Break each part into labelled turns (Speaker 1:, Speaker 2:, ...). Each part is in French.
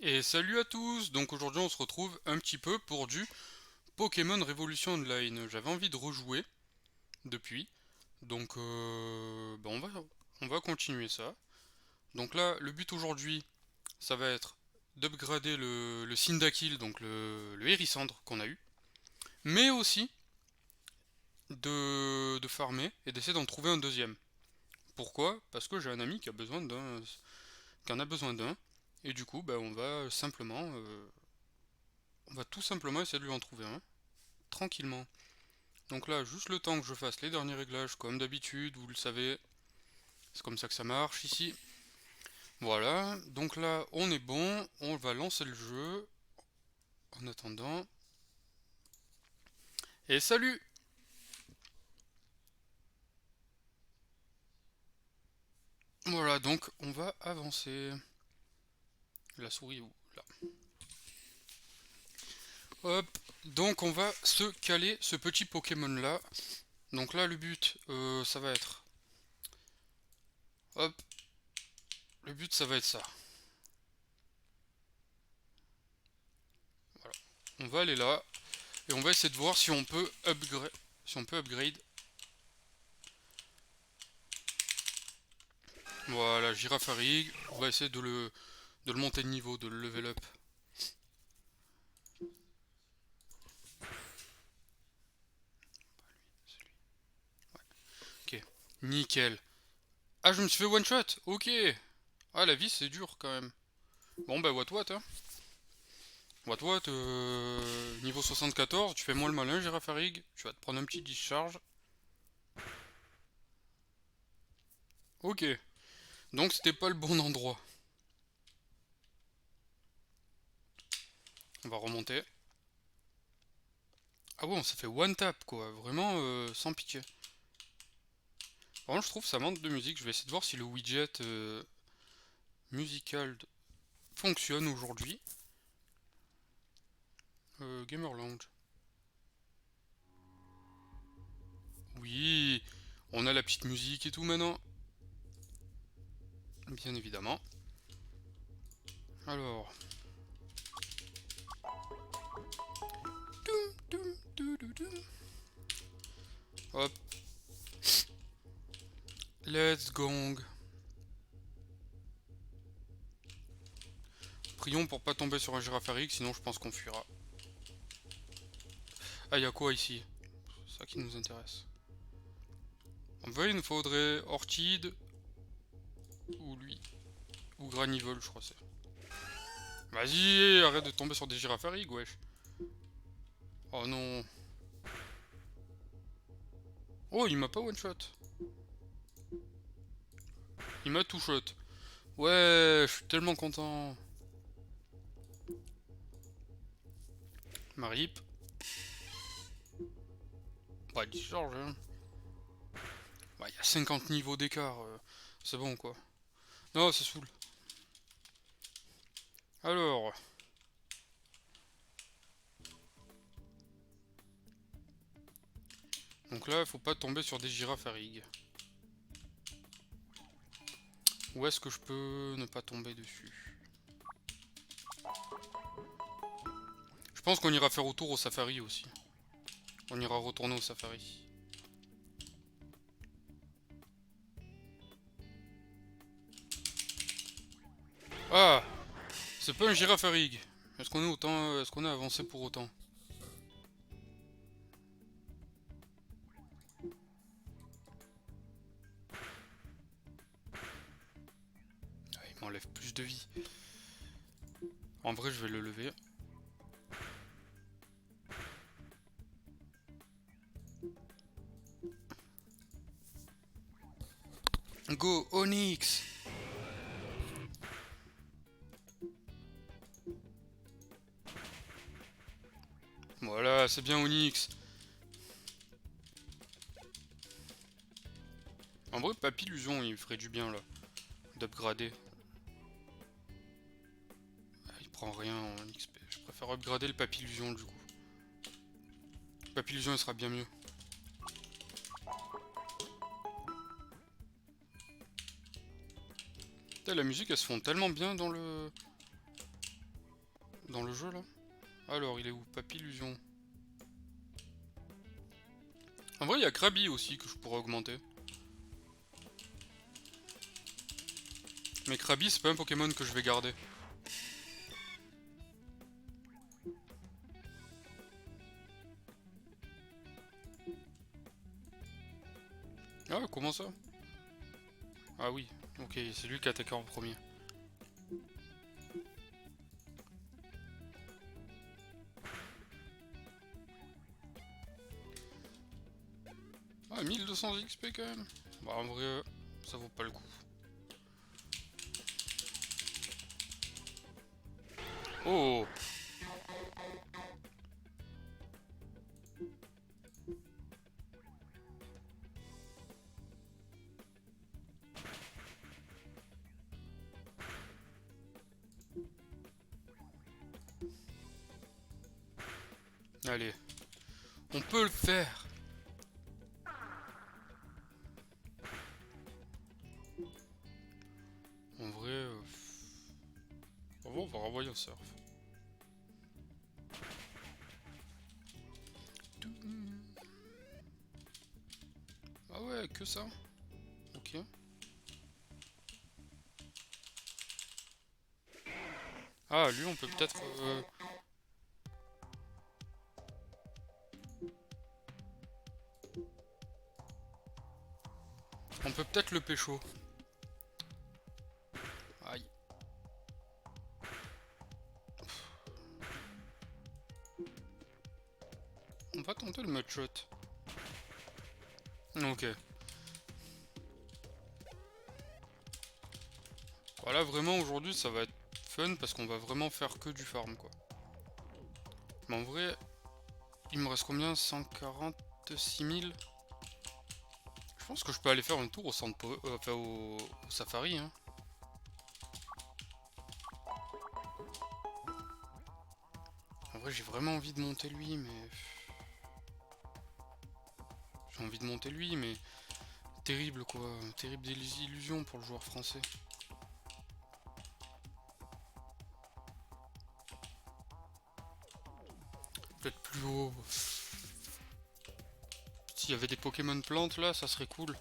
Speaker 1: Et salut à tous. Donc aujourd'hui on se retrouve un petit peu pour du Pokémon Révolution Online. J'avais envie de rejouer depuis. Donc on va continuer ça. Donc là le but aujourd'hui ça va être d'upgrader le Cyndaquil, donc le Hérissandre qu'on a eu. Mais aussi de farmer et d'essayer d'en trouver un deuxième. Pourquoi? Parce que j'ai un ami qui en a besoin d'un. Et du coup on va tout simplement essayer de lui en trouver un. Tranquillement. Donc là, juste le temps que je fasse les derniers réglages, comme d'habitude, vous le savez, c'est comme ça que ça marche ici. Voilà, donc là, on est bon, on va lancer le jeu, en attendant. Et salut! Voilà, donc on va avancer. La souris où? Là. Hop, donc on va se caler ce petit Pokémon là. Donc là, le but, ça va être... Hop, le but, ça va être ça. Voilà. On va aller là, et on va essayer de voir si on peut upgrade. Si on peut upgrade. Voilà, Girafarig. On va essayer de le monter de niveau, de le level up. Ok, nickel. Ah, je me suis fait one shot. Ok. Ah, la vie c'est dur quand même. Bon bah what hein. What niveau 74, tu fais moins le malin, Girafarig. Tu vas te prendre un petit discharge. Ok. Donc c'était pas le bon endroit. On va remonter. Ah ouais, on s'est fait one tap quoi. Vraiment sans pitié. Par contre, je trouve que ça manque de musique. Je vais essayer de voir si le widget musical fonctionne aujourd'hui. Gamer Lounge. Oui, on a la petite musique et tout maintenant. Bien évidemment. Alors. Hop. Let's go. Prions pour pas tomber sur un Girafarig, sinon je pense qu'on fuira. Ah, y'a quoi ici? C'est ça qui nous intéresse. En vrai, il nous faudrait Orchid ou lui. Ou Granivol, je crois c'est. Vas-y, arrête de tomber sur des Girafarig, wesh. Oh non. Oh, il m'a pas one shot. Il m'a tout shot. Ouais, je suis tellement content. Marip. Bah, discharge, hein. Bah, il y a 50 niveaux d'écart. C'est bon, quoi. Non, c'est saoul. Alors. Donc là, faut pas tomber sur des Girafarig. Où est-ce que je peux ne pas tomber dessus? Je pense qu'on ira faire autour au safari aussi. On ira retourner au safari. Ah, c'est pas un Girafarig. Est-ce qu'on est autant, est-ce qu'on a avancé pour autant? Ah, il m'enlève plus de vie. En vrai, je vais le lever. Go Onyx. Voilà, c'est bien Onyx. En vrai, Papillusion, il ferait du bien là. D'upgrader. Ah, il prend rien en XP. Je préfère upgrader le Papillusion du coup. Papillusion, il sera bien mieux. Putain, la musique, elle se fond tellement bien dans le... dans le jeu là. Alors, il est où? Papillusion. En vrai, il y a Krabi aussi que je pourrais augmenter. Mais Krabi, c'est pas un Pokémon que je vais garder. Ah, comment ça? Ah oui, ok, c'est lui qui a attaqué en premier. Ah, 1200 XP quand même. Bah, en vrai, ça vaut pas le coup. Oh! Allez, on peut le faire! En vrai, on va renvoyer un surf. Ah ouais, que ça? Ok. Ah, lui, on peut peut-être... On peut peut-être le pécho. Aïe. On va tenter le mudshot. Ok. Voilà, vraiment, aujourd'hui, ça va être fun parce qu'on va vraiment faire que du farm, quoi. Mais en vrai, il me reste combien? 146 000. Je pense que je peux aller faire un tour au centre, enfin au safari, hein. En vrai, j'ai vraiment envie de monter lui, mais... J'ai envie de monter lui, mais... Terrible, quoi. Terrible illusion pour le joueur français. Peut-être plus haut. S'il y avait des Pokémon plantes, là, ça serait cool.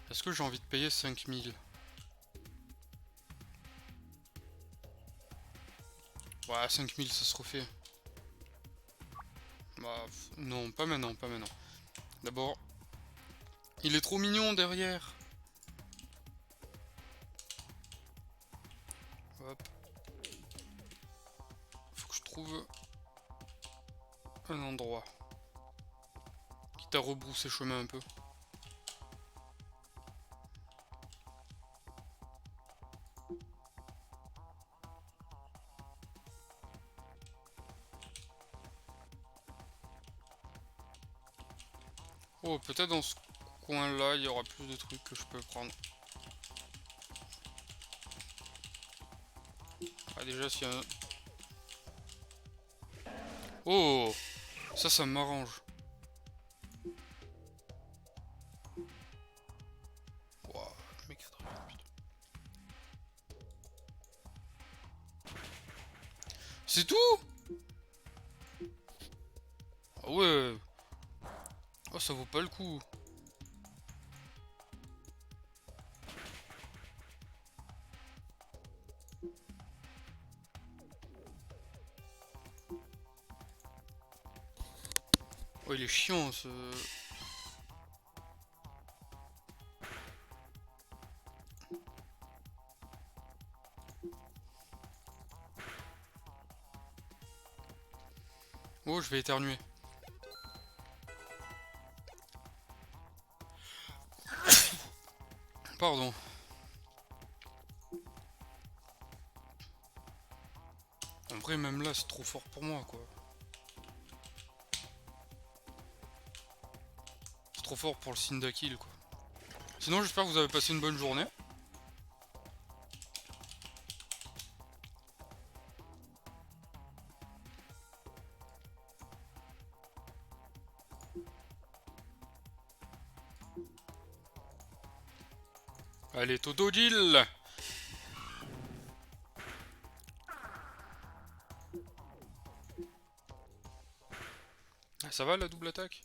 Speaker 1: Est-ce que j'ai envie de payer 5000? Ouais, 5000, ça se refait. Bah, non, pas maintenant, pas maintenant. D'abord, il est trop mignon derrière. Hop. Faut que je trouve un endroit. Quitte à rebrousser chemin un peu. Oh, peut-être dans ce coin-là, il y aura plus de trucs que je peux prendre. Ah, déjà, s'il y a un... Oh! Ça m'arrange. Wow, mec, c'est tout? Ah ouais. Oh, ça vaut pas le coup. Oh, il est chiant, ce... Oh, je vais éternuer. Pardon. En vrai, même là, c'est trop fort pour moi, quoi. C'est trop fort pour le Cyndaquil, quoi. Sinon, j'espère que vous avez passé une bonne journée. Allez, Totodile! ça va la double attaque?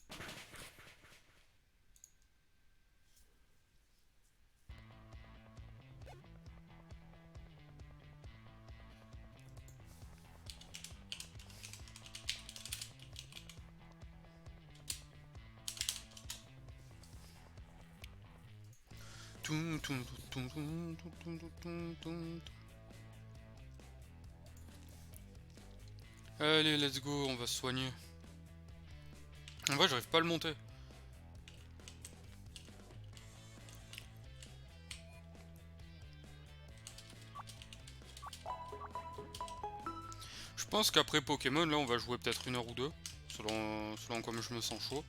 Speaker 1: Allez, let's go, on va se soigner. En vrai, j'arrive pas à le monter. Je pense qu'après Pokémon, là, on va jouer peut-être 1 heure ou deux, selon comme je me sens chaud.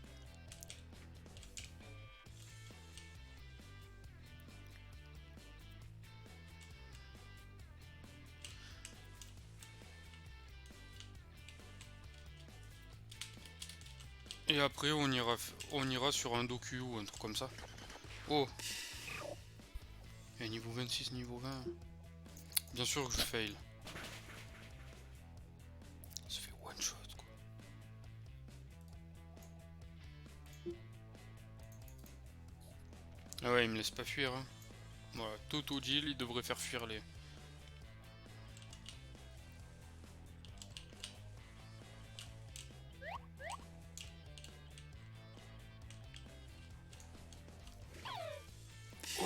Speaker 1: Et après, on ira sur un docu ou un truc comme ça. Oh! Et niveau 26, niveau 20. Bien sûr que je fail. Ça fait one shot, quoi. Ah ouais, il me laisse pas fuir, hein. Voilà, Toto Jill, il devrait faire fuir les...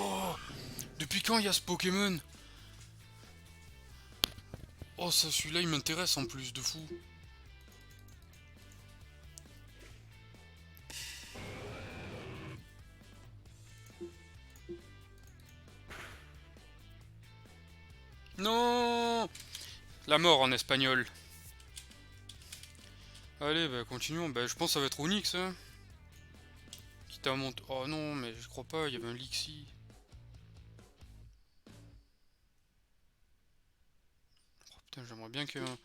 Speaker 1: Oh! Depuis quand il y a ce Pokémon? Oh, ça, celui-là, il m'intéresse en plus, de fou. Non! La mort en espagnol. Allez, bah continuons. Bah, je pense que ça va être Onyx, hein. Quitte à monter... Oh non, mais je crois pas, il y avait un Lixie. Oh putain, j'aimerais bien qu'il y ait un...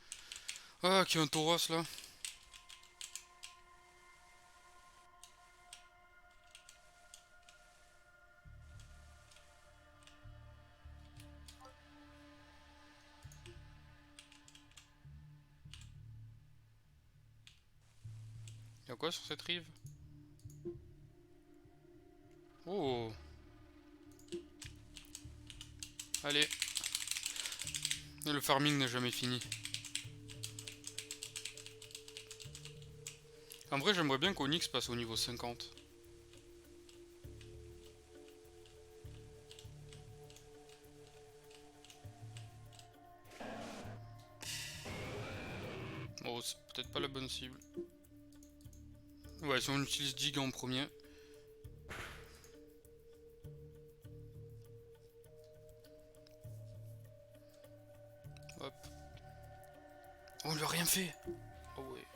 Speaker 1: Ah, qu'il y ait un Tauros, là. Y'a quoi sur cette rive? Oh! Allez. Et le farming n'est jamais fini. En vrai, j'aimerais bien qu'Onyx passe au niveau 50. Oh, c'est peut-être pas la bonne cible. Ouais, si on utilise Giga en premier. Hop. Oh, on lui a rien fait. Oh ouais.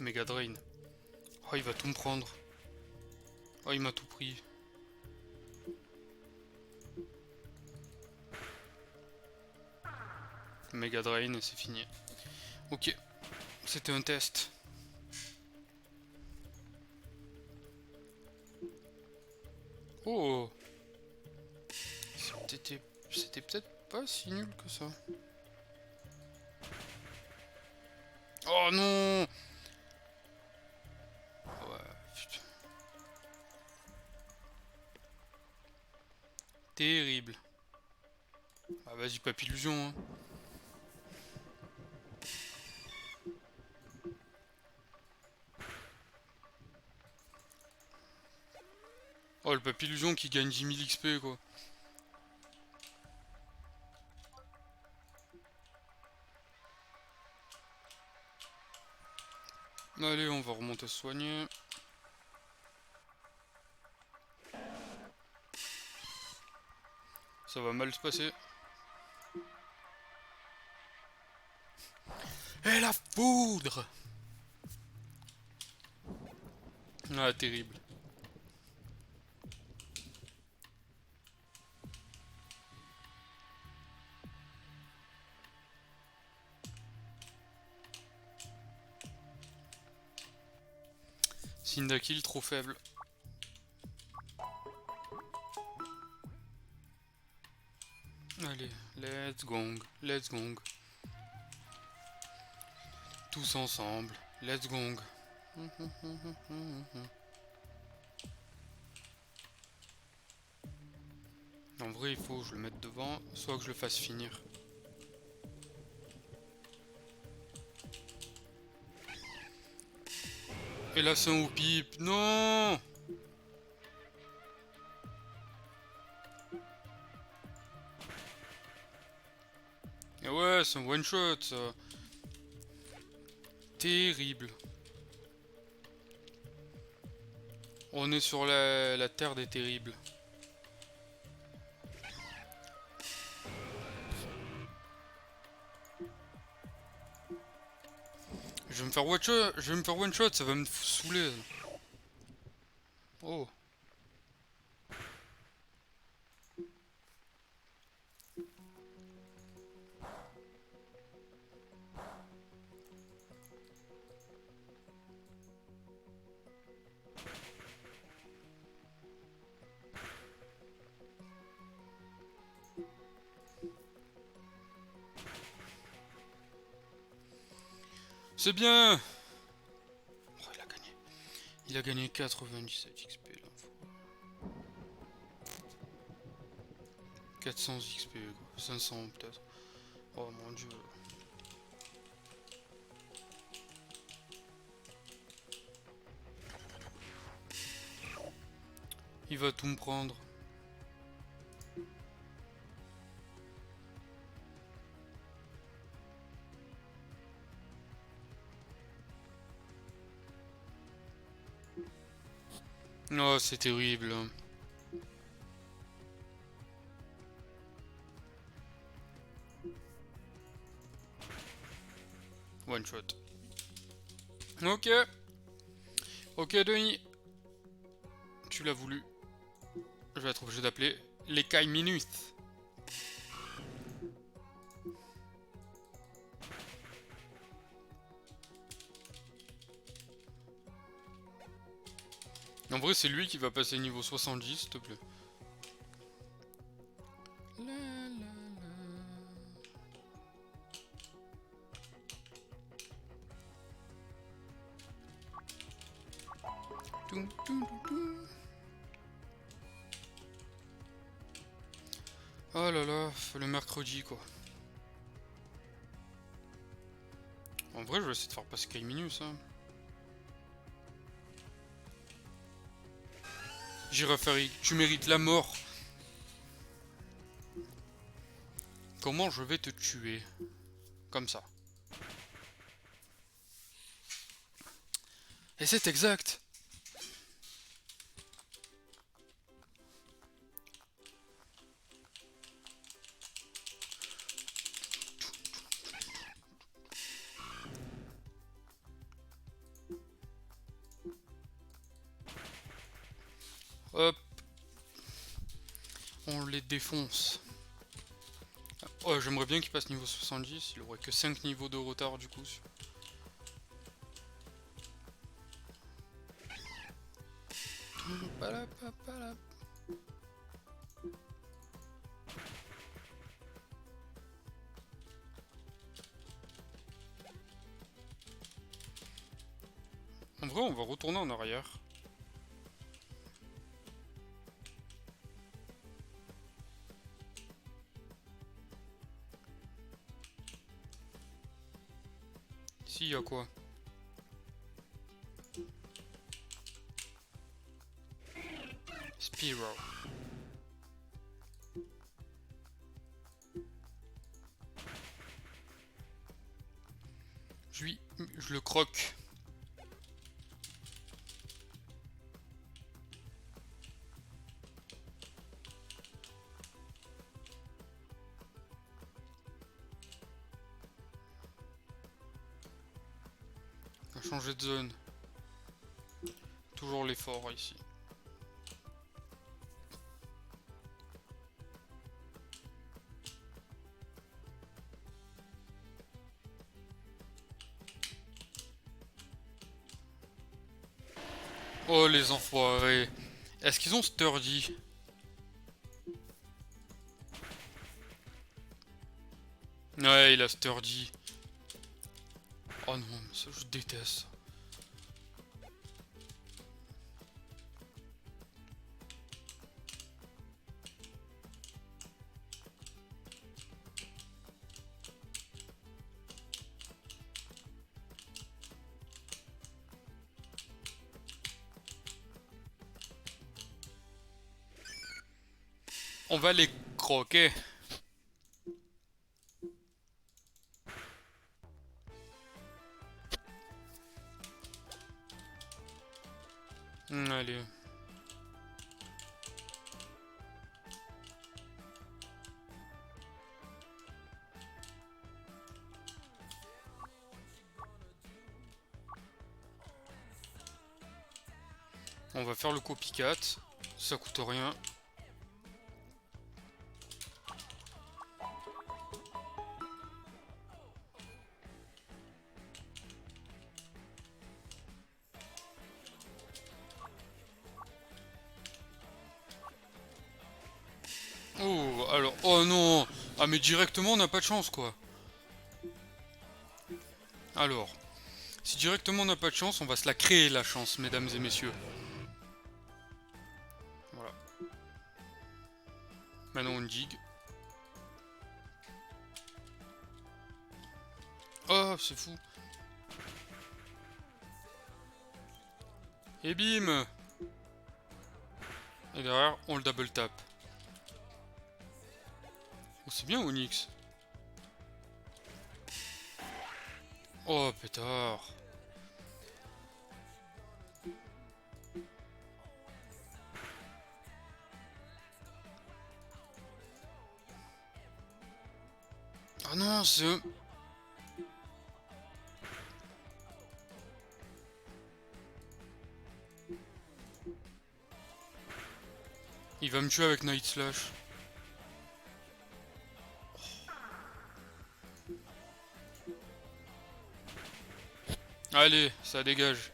Speaker 1: Mega Drain. Oh, il va tout me prendre. Oh, il m'a tout pris. Mega Drain et c'est fini. Ok. C'était un test. Oh! C'était peut-être pas si nul que ça. Oh non! Ouais, putain. Terrible. Ah vas-y, Papillusion, hein. Oh, le Papillusion qui gagne 10 000 XP, quoi. Allez, on va remonter se soigner. Ça va mal se passer. Et la foudre! Ah, terrible. Cyndaquil trop faible. Allez, let's gong, let's gong. Tous ensemble, let's gong. En vrai, il faut que je le mette devant, soit que je le fasse finir. Et là, c'est un pipe. Non! Et ouais, c'est un one shot, ça. Terrible. On est sur la terre des terribles. Je vais me faire one shot, ça va me saouler. Oh. C'est bien. Oh, il a gagné. Il a gagné 97 XP là. 400 XP quoi. 500 peut-être. Oh mon dieu. Il va tout me prendre. Oh, c'est terrible. One shot. Ok. Ok, Denis. Tu l'as voulu. Je vais être obligé d'appeler l'écaille minute. En vrai, c'est lui qui va passer niveau 70, s'il te plaît. Oh là là, le mercredi quoi. En vrai, je vais essayer de faire passer Kai Minus. Hein. J'irai faire. Tu mérites la mort. Comment je vais te tuer? Comme ça. Et c'est exact. Hop. On les défonce. Oh, j'aimerais bien qu'il passe niveau 70. Il aurait que 5 niveaux de retard du coup. En vrai, on va retourner en arrière. Ici, il y a quoi? Spiro. Je le croque. On va changer de zone. Toujours l'effort ici. Oh les enfoirés. Est-ce qu'ils ont sturdy? Ouais, il a sturdy. Oh non, mais ça je déteste. On va les croquer. Allez. On va faire le copycat. Ça coûte rien. Oh, alors... Oh non. Ah mais directement on n'a pas de chance quoi. Alors... Si directement on n'a pas de chance, on va se la créer la chance, mesdames et messieurs. Voilà. Maintenant on digue. Oh, c'est fou. Et bim. Et derrière, on le double tap. Oh, c'est bien Onyx. Oh, pétard. Ah non, c'est... Il va me tuer avec Night Slash. Allez, ça dégage.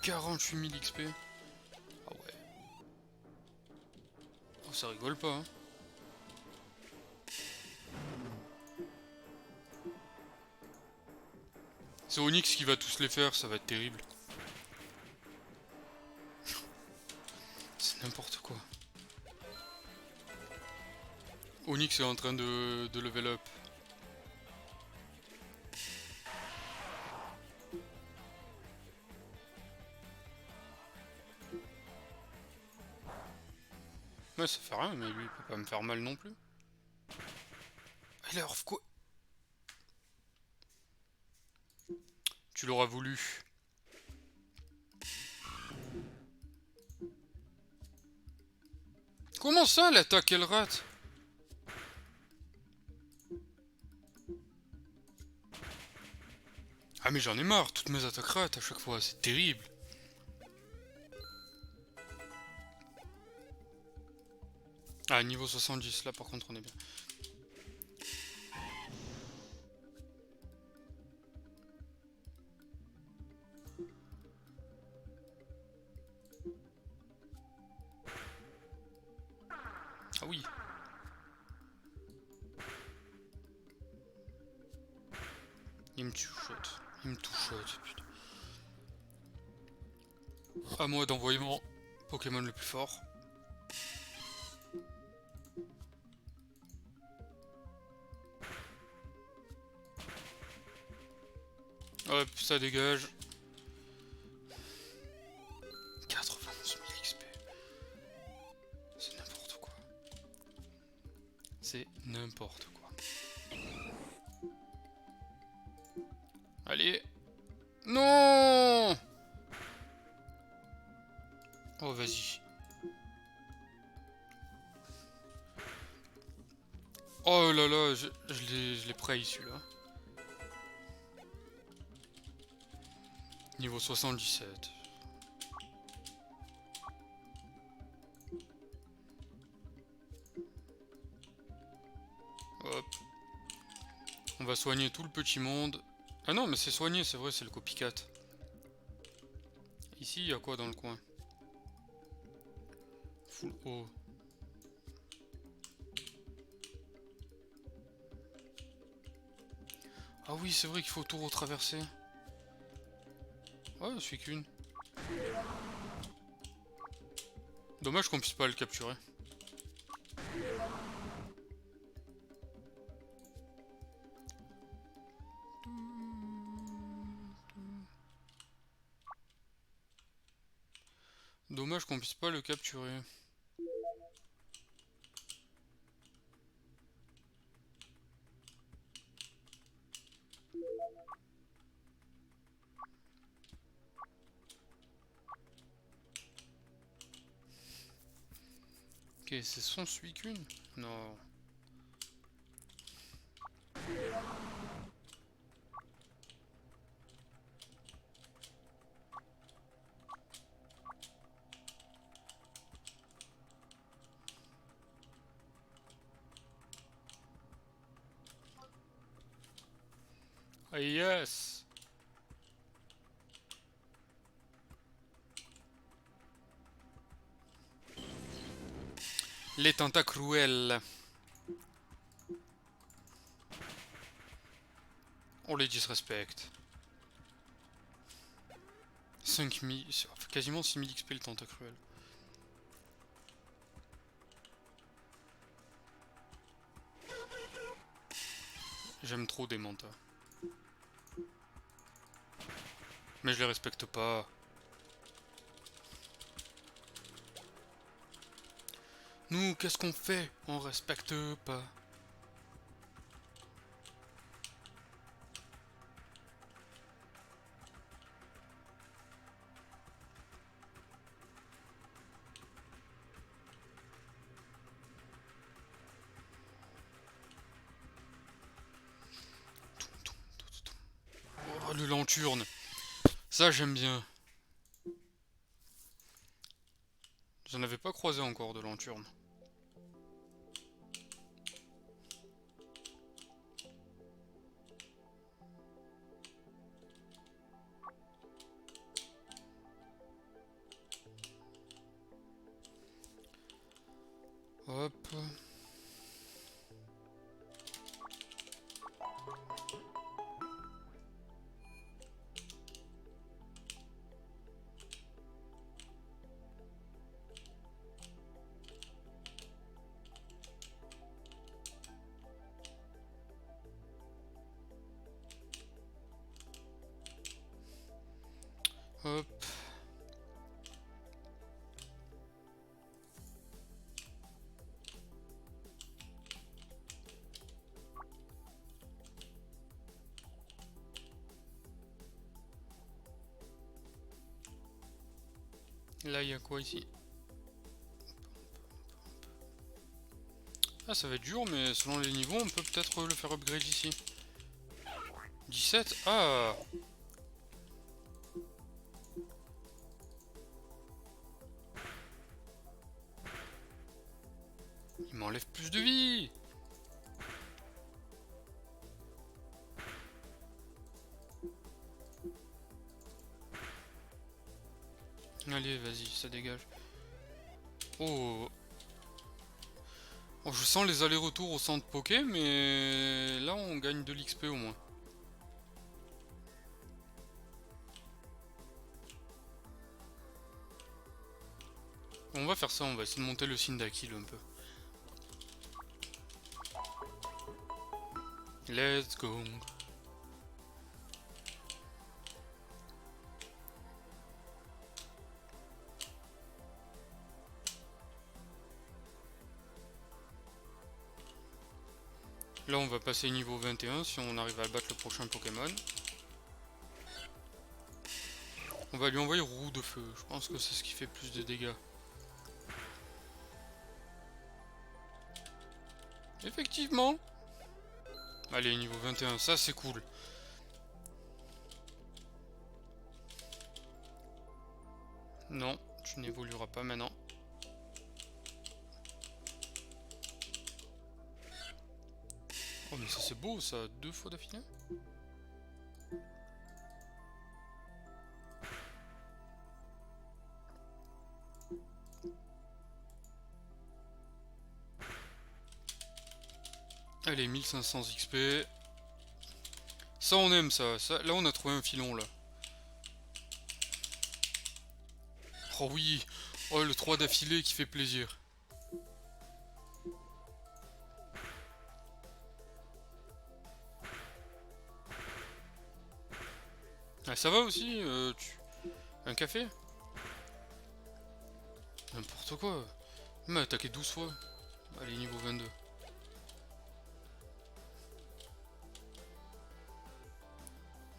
Speaker 1: 48 000 XP. Ah ouais. Oh, ça rigole pas, hein. C'est Onyx qui va tous les faire, ça va être terrible. C'est n'importe quoi. Onyx est en train de level up. Ouais, ça fait rien, mais lui, il peut pas me faire mal non plus. Il a off quoi? Tu l'auras voulu. Comment ça, l'attaque, elle rate? Ah mais j'en ai marre, toutes mes attaques ratent à chaque fois, c'est terrible. Ah, niveau 70, là par contre on est bien. Ah oui. Il me two-shot. Il me two-shot, putain. À moi d'envoyer mon Pokémon le plus fort. Hop, ça dégage. 91 000 XP. C'est n'importe quoi. C'est n'importe quoi. Allez. Non. Oh, vas-y. Oh là là, je l'ai pris celui-là. Niveau 77. Hop. On va soigner tout le petit monde. Ah non, mais c'est soigné, c'est vrai, c'est le copycat. Ici, il y a quoi dans le coin? Full O. Ah oui, c'est vrai qu'il faut tout retraverser. Ouais, je suis qu'une. Dommage qu'on puisse pas le capturer. Dommage qu'on puisse pas le capturer. Ok, c'est son Suicune? Non. Ah yes! Les tentacruels. On les disrespecte. 5000, quasiment 6000 XP le tentacruel. J'aime trop des mantas. Mais je les respecte pas. Nous, qu'est-ce qu'on fait? On respecte pas. Oh, le lanturne. Ça, j'aime bien. J'en avais pas croisé encore de lanturne. Hop. Hop. Là, il y a quoi ici? Ah, ça va être dur, mais selon les niveaux, on peut peut-être le faire upgrade ici. 17? Ah! Il m'enlève plus de vie! Allez, vas-y, ça dégage. Oh! Oh, je sens les allers-retours au centre Poké, mais là, on gagne de l'XP au moins. On va faire ça, on va essayer de monter le Cyndaquil un peu. Let's go! Là, on va passer niveau 21 si on arrive à battre le prochain Pokémon. On va lui envoyer roue de feu, je pense que c'est ce qui fait plus de dégâts. Effectivement! Allez, niveau 21, ça c'est cool. Non, tu n'évolueras pas maintenant. Oh mais ça c'est beau ça, 2 fois d'affilée. Allez, 1500 XP. Ça on aime ça. Là on a trouvé un filon là. Oh oui. Oh le 3 d'affilée qui fait plaisir. Ah, ça va aussi un café? N'importe quoi. Il m'a attaqué 12 fois. Allez, niveau 22.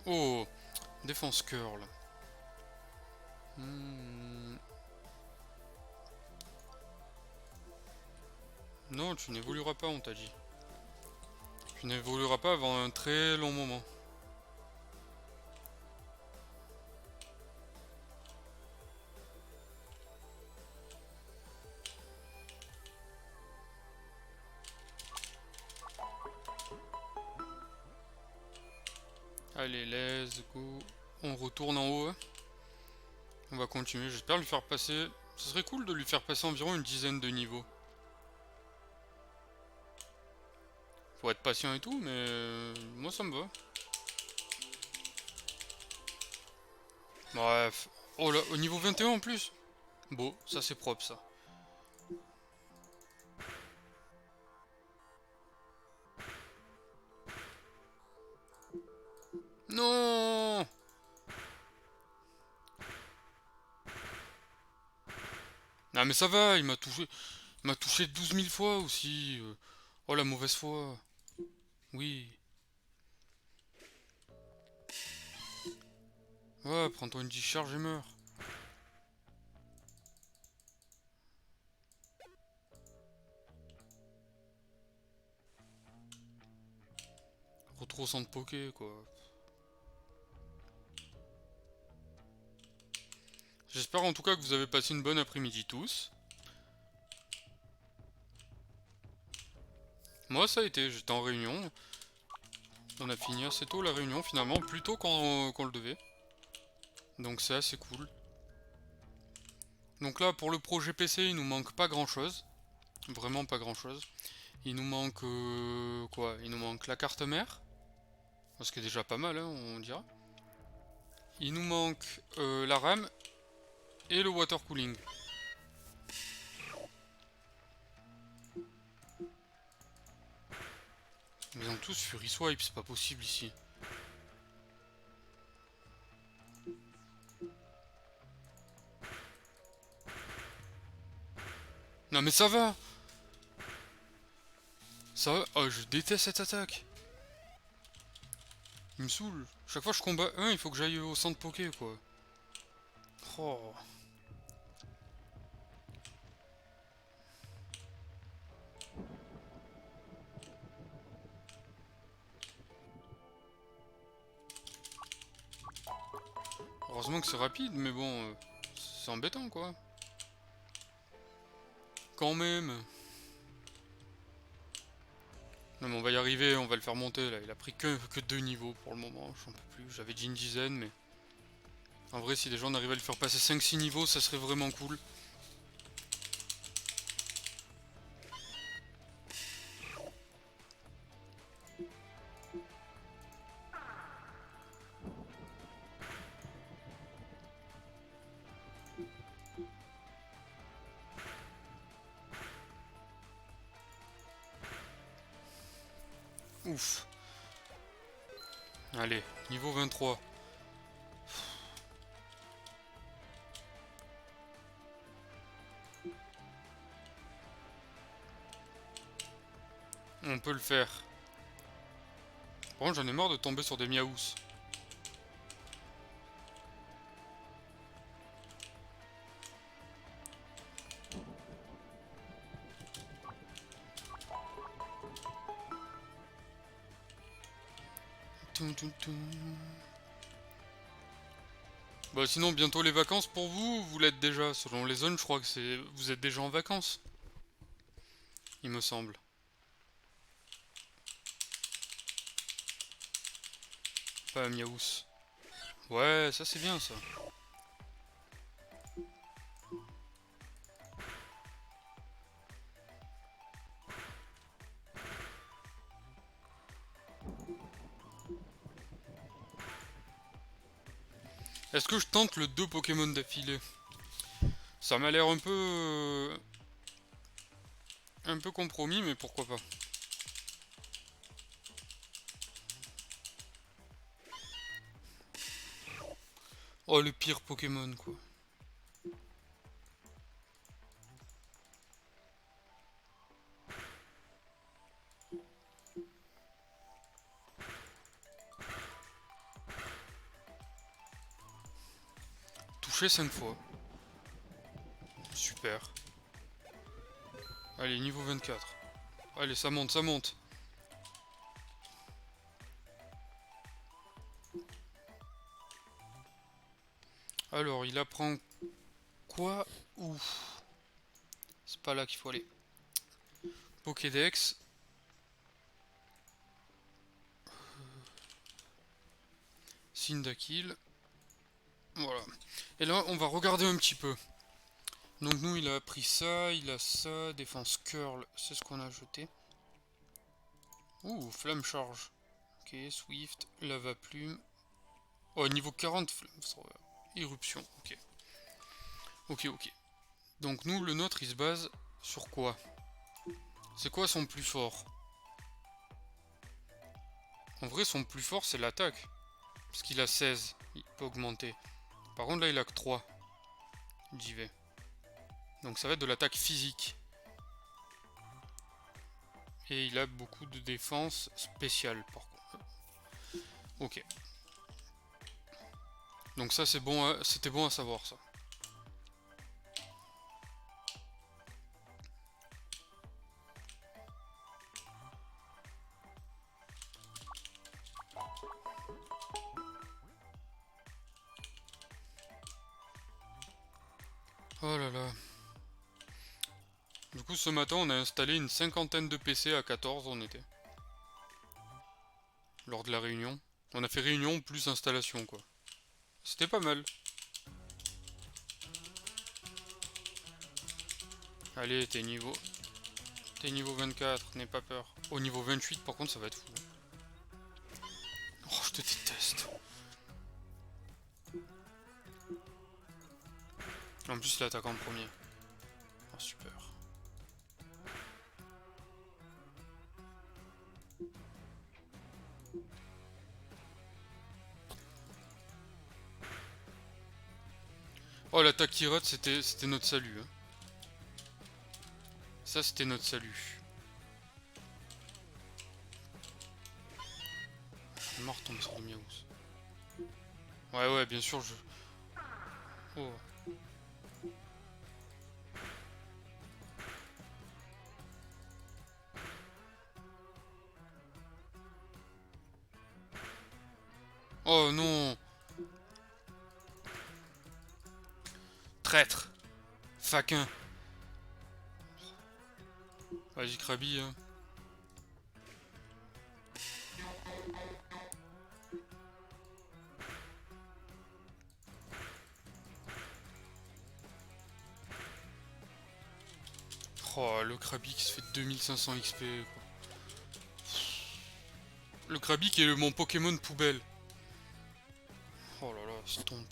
Speaker 1: Oh, défense curl. Non, tu n'évolueras pas, on t'a dit. Tu n'évolueras pas avant un très long moment. Allez, let's go. On retourne en haut. On va continuer. J'espère lui faire passer... Ce serait cool de lui faire passer environ une dizaine de niveaux. Faut être patient et tout, mais moi ça me va. Bref. Oh là, au niveau 21 en plus. Bon, ça c'est propre ça. Non. Ah mais ça va, il m'a touché. Il m'a touché 12 000 fois aussi. Oh la mauvaise foi. Oui. Ouais, prends-toi une discharge et meurs. Retrouve au centre poké quoi. J'espère en tout cas que vous avez passé une bonne après-midi tous. Moi ça a été, j'étais en réunion. On a fini assez tôt la réunion finalement, plus tôt qu'on le devait. Donc c'est assez cool. Donc là pour le projet PC il nous manque pas grand chose. Vraiment pas grand chose. Il nous manque quoi? Il nous manque la carte mère. Ce qui est déjà pas mal hein, on dira. Il nous manque la RAM et le water cooling. Ils ont tous Fury Swipe, c'est pas possible ici. Non mais ça va. Ça va. Oh je déteste cette attaque. Il me saoule. Chaque fois que je combat un, il faut que j'aille au centre poké quoi. Oh. Heureusement que c'est rapide, mais bon, c'est embêtant quoi. Quand même. Non mais on va y arriver, on va le faire monter là. Il a pris que 2 niveaux pour le moment, j'en peux plus. J'avais dit une dizaine, mais... En vrai, si les gens arrivaient à le faire passer 5-6 niveaux, ça serait vraiment cool. Ouf. Allez, niveau 23. On peut le faire. Par contre, j'en ai marre de tomber sur des miaous. Bah sinon, bientôt les vacances pour vous, vous l'êtes déjà. Selon les zones, je crois que c'est... Vous êtes déjà en vacances. Il me semble. Pas un miaous. Ouais, ça c'est bien ça. Est-ce que je tente le 2 Pokémon d'affilée? Ça m'a l'air un peu compromis, mais pourquoi pas. Oh, le pire Pokémon, quoi. Touché 5 fois. Super. Allez, niveau 24. Allez, ça monte, ça monte. Alors, il apprend quoi? Où? C'est pas là qu'il faut aller. Pokédex. Cyndaquil. Voilà. Et là, on va regarder un petit peu. Donc nous, il a appris ça, il a ça, défense curl, c'est ce qu'on a jeté. Ouh, flamme charge. Ok, Swift, lava plume. Oh, niveau 40, flamme, éruption, ok. Ok, ok. Donc nous, le nôtre, il se base sur quoi? C'est quoi son plus fort? En vrai, son plus fort, c'est l'attaque. Parce qu'il a 16, il peut augmenter. Par contre, là, il a que 3. J'y vais. Donc ça va être de l'attaque physique. Et il a beaucoup de défense spéciale, par contre. Ok. Donc ça, c'est bon, c'était bon à savoir, ça. Oh là là. Du coup, ce matin, on a installé une cinquantaine de PC à 14, on était. Lors de la réunion. On a fait réunion plus installation, quoi. C'était pas mal. Allez, t'es niveau... T'es niveau 24, n'aie pas peur. Au niveau 28, par contre, ça va être fou. Oh, je te déteste. En plus, il attaque en premier. Oh, super. Oh, l'attaque qui rate, c'était notre salut. Hein. Ça, c'était notre salut. Je suis mort tomber sur le Miaous. Ouais, ouais, bien sûr, je... Oh. Oh non. Traître. Faquin. Vas-y, Krabi. Hein. Oh, le Krabi qui se fait 2500 XP, quoi. Le Krabi qui est mon Pokémon poubelle. Oh là là, stomp.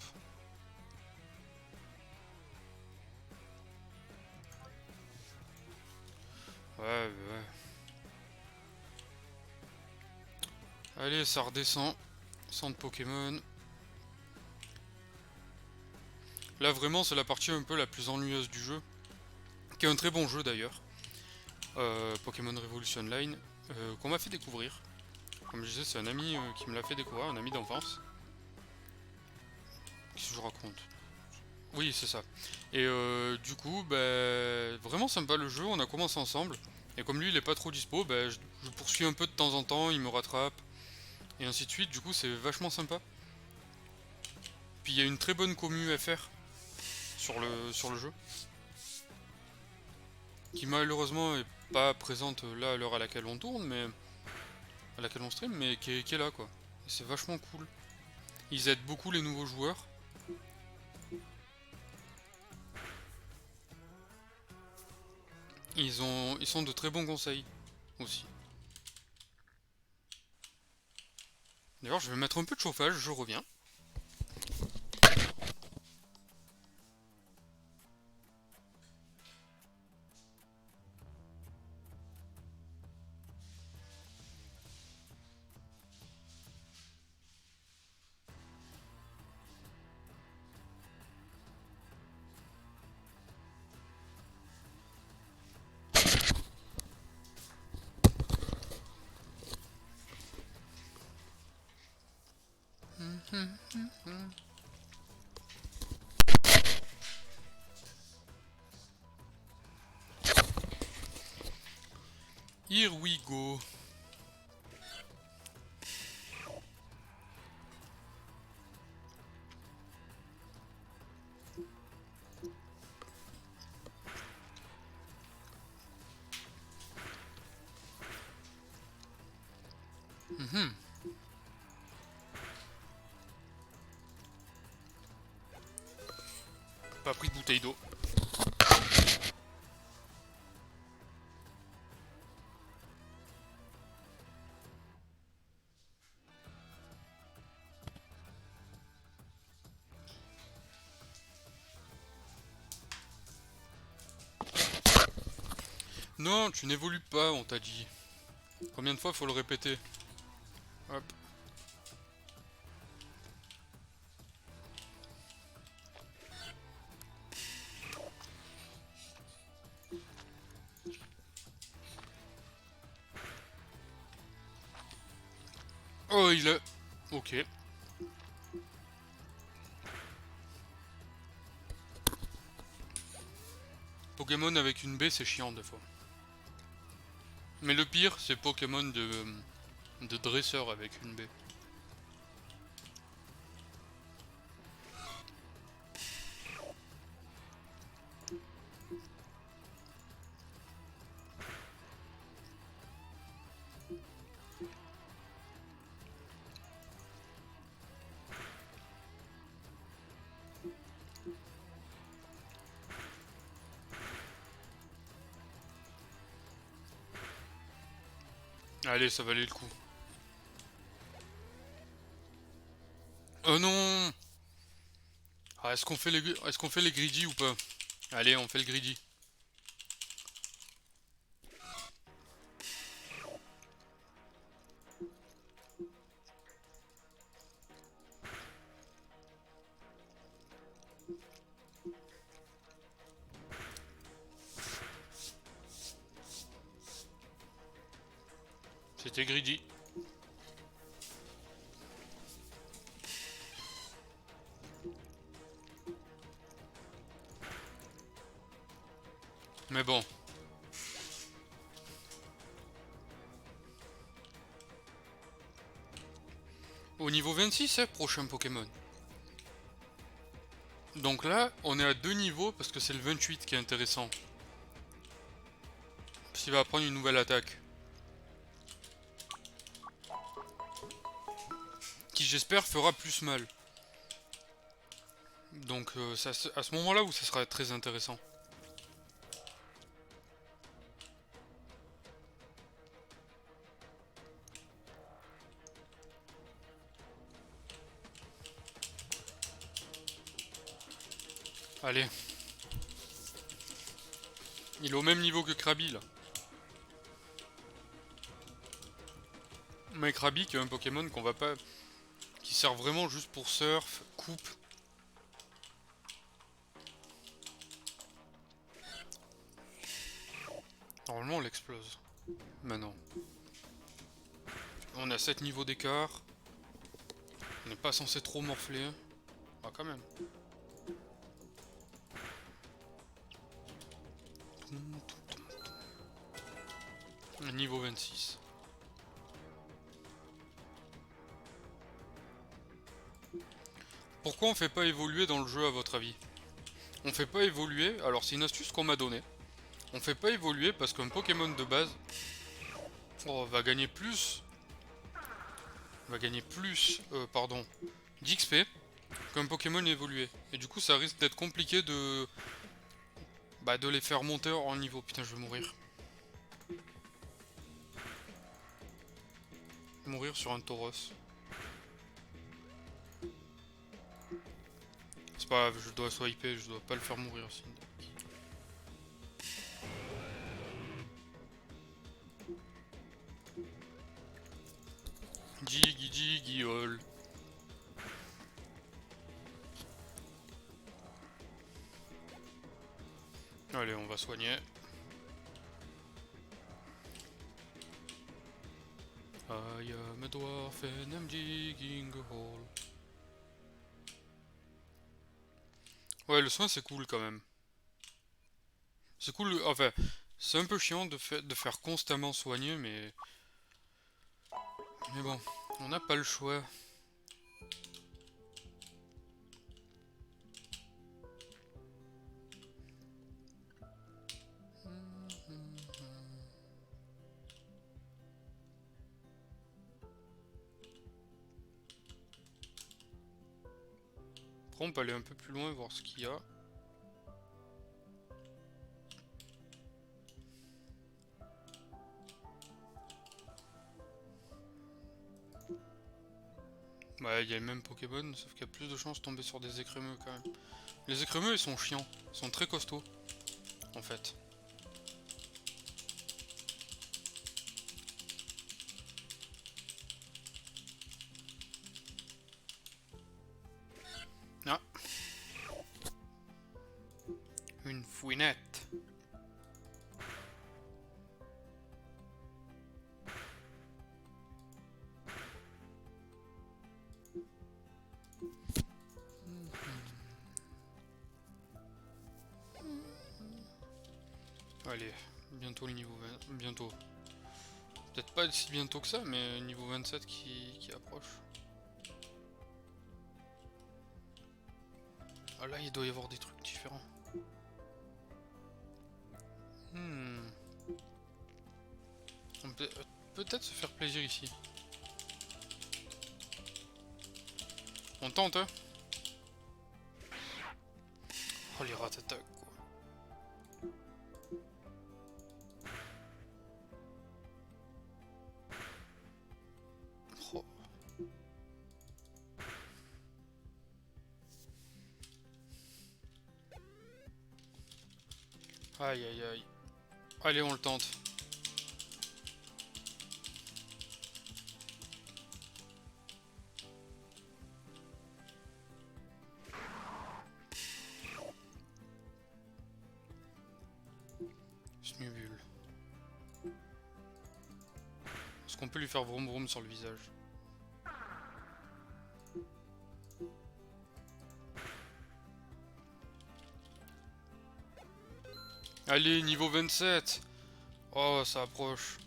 Speaker 1: Ouais, ouais. Allez, ça redescend. Centre Pokémon. Là, vraiment, c'est la partie un peu la plus ennuyeuse du jeu. Qui est un très bon jeu d'ailleurs. Pokémon Revolution Line. Qu'on m'a fait découvrir. Comme je disais, c'est un ami qui me l'a fait découvrir, un ami d'enfance. Qu'est-ce que je raconte? Oui, c'est ça. Et du coup, bah, vraiment sympa le jeu, on a commencé ensemble. Et comme lui, il est pas trop dispo, bah, je poursuis un peu de temps en temps, il me rattrape. Et ainsi de suite, du coup, c'est vachement sympa. Puis il y a une très bonne commu à faire sur le jeu. Qui malheureusement est pas présente là à l'heure à laquelle on tourne, mais à laquelle on stream, mais qui est là quoi. Et c'est vachement cool. Ils aident beaucoup les nouveaux joueurs. Ils sont de très bons conseils aussi. D'ailleurs, je vais mettre un peu de chauffage, je reviens. Here we go. Pas pris de bouteille d'eau. Non, tu n'évolues pas, on t'a dit. Combien de fois faut le répéter? Hop. Oh, il a... Ok. Pokémon avec une baie, c'est chiant des fois. Mais le pire, c'est Pokémon de dresseur avec une baie. Allez, ça valait le coup. Oh non! Ah, est-ce qu'on fait les greedy ou pas? Allez, on fait le greedy. C'était greedy. Mais bon. Au niveau 26, hein, prochain Pokémon. Donc là, on est à 2 niveaux parce que c'est le 28 qui est intéressant. Parce qu'il va apprendre une nouvelle attaque. Qui j'espère fera plus mal. Donc c'est à ce moment-là où ça sera très intéressant. Allez. Il est au même niveau que Krabi là. Mais Krabi qui est un Pokémon qu'on va pas... qui sert vraiment juste pour surf, coupe. Normalement on l'explose. Mais non. On a 7 niveaux d'écart. On n'est pas censé trop morfler. Ah quand même. Niveau 26. Pourquoi on fait pas évoluer dans le jeu à votre avis? On fait pas évoluer, alors c'est une astuce qu'on m'a donnée. On fait pas évoluer parce qu'un Pokémon de base va gagner plus. Pardon, d'XP qu'un Pokémon évolué. Et du coup ça risque d'être compliqué de les faire monter en niveau. Putain, je vais mourir. Mourir sur un Tauros. C'est pas grave, je dois swiper, je dois pas le faire mourir sinon. Jiggy all. Allez, on va soigner. I am a dwarf and I'm digging a hole. Ouais, le soin c'est cool quand même. C'est cool, enfin, c'est un peu chiant de faire constamment soigner, mais bon, on n'a pas le choix. Après, on peut aller un peu plus loin, voir ce qu'il y a. Ouais, il y a le même Pokémon, sauf qu'il y a plus de chances de tomber sur des écrémeux quand même. Les écrémeux, ils sont chiants. Ils sont très costauds, en fait. Ah, une fouinette. Allez, bientôt le niveau 20. Bientôt. Peut-être pas si bientôt que ça, mais niveau 27 qui approche. Ah là, il doit y avoir des trucs différents. Hmm. On peut peut-être se faire plaisir ici. On tente, hein. Oh, les ratatak, quoi. Oh. Aïe, aïe, aïe. Allez, on le tente. Snubule. Est-ce qu'on peut lui faire vroom vroom sur le visage? Allez, niveau 27. Oh, ça approche.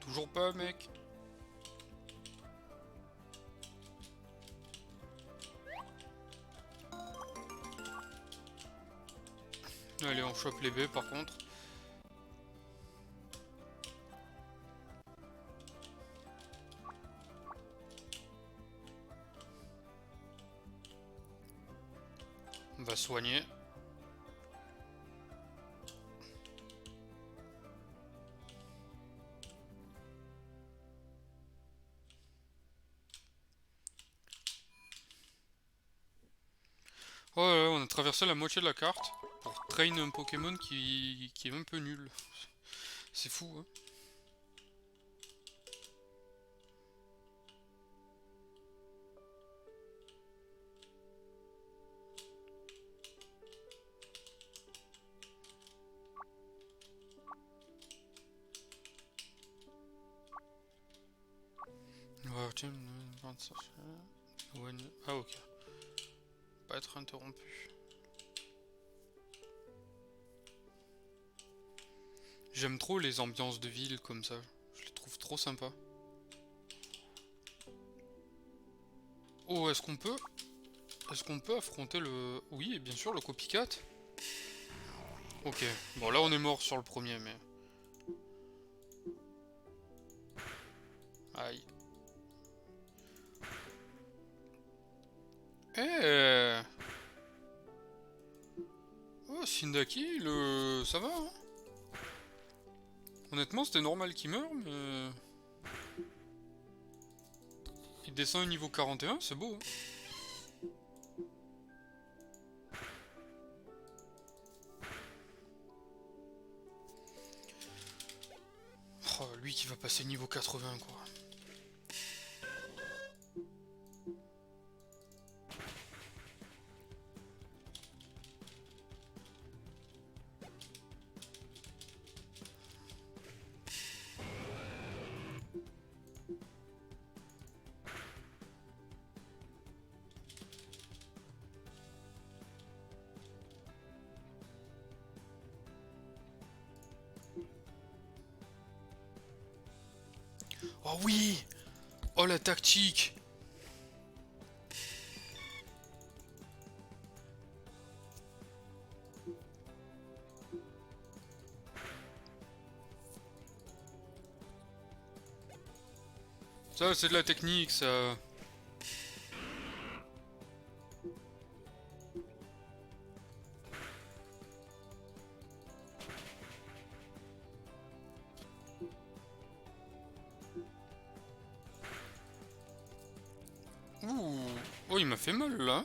Speaker 1: Toujours pas, mec. Allez, on chope les baies par contre. On va soigner. Oh là là, on a traversé la moitié de la carte pour train un Pokémon qui est un peu nul. C'est fou, hein. Ouais, tiens, 25. Ah, ok. Pas être interrompu. J'aime trop les ambiances de ville comme ça. Je les trouve trop sympas. Oh, Est-ce qu'on peut affronter le... Oui, bien sûr, le copycat. Ok. Bon, là, on est mort sur le premier, mais... Aïe. Eh Oh, Sindaki, ça va, hein. Honnêtement, c'était normal qu'il meure, mais... Il descend au niveau 41, c'est beau, hein. Oh, lui qui va passer niveau 80, quoi. Oh oui! Oh la tactique! Ça, c'est de la technique, ça. Ouh. Oh, il m'a fait mal, là.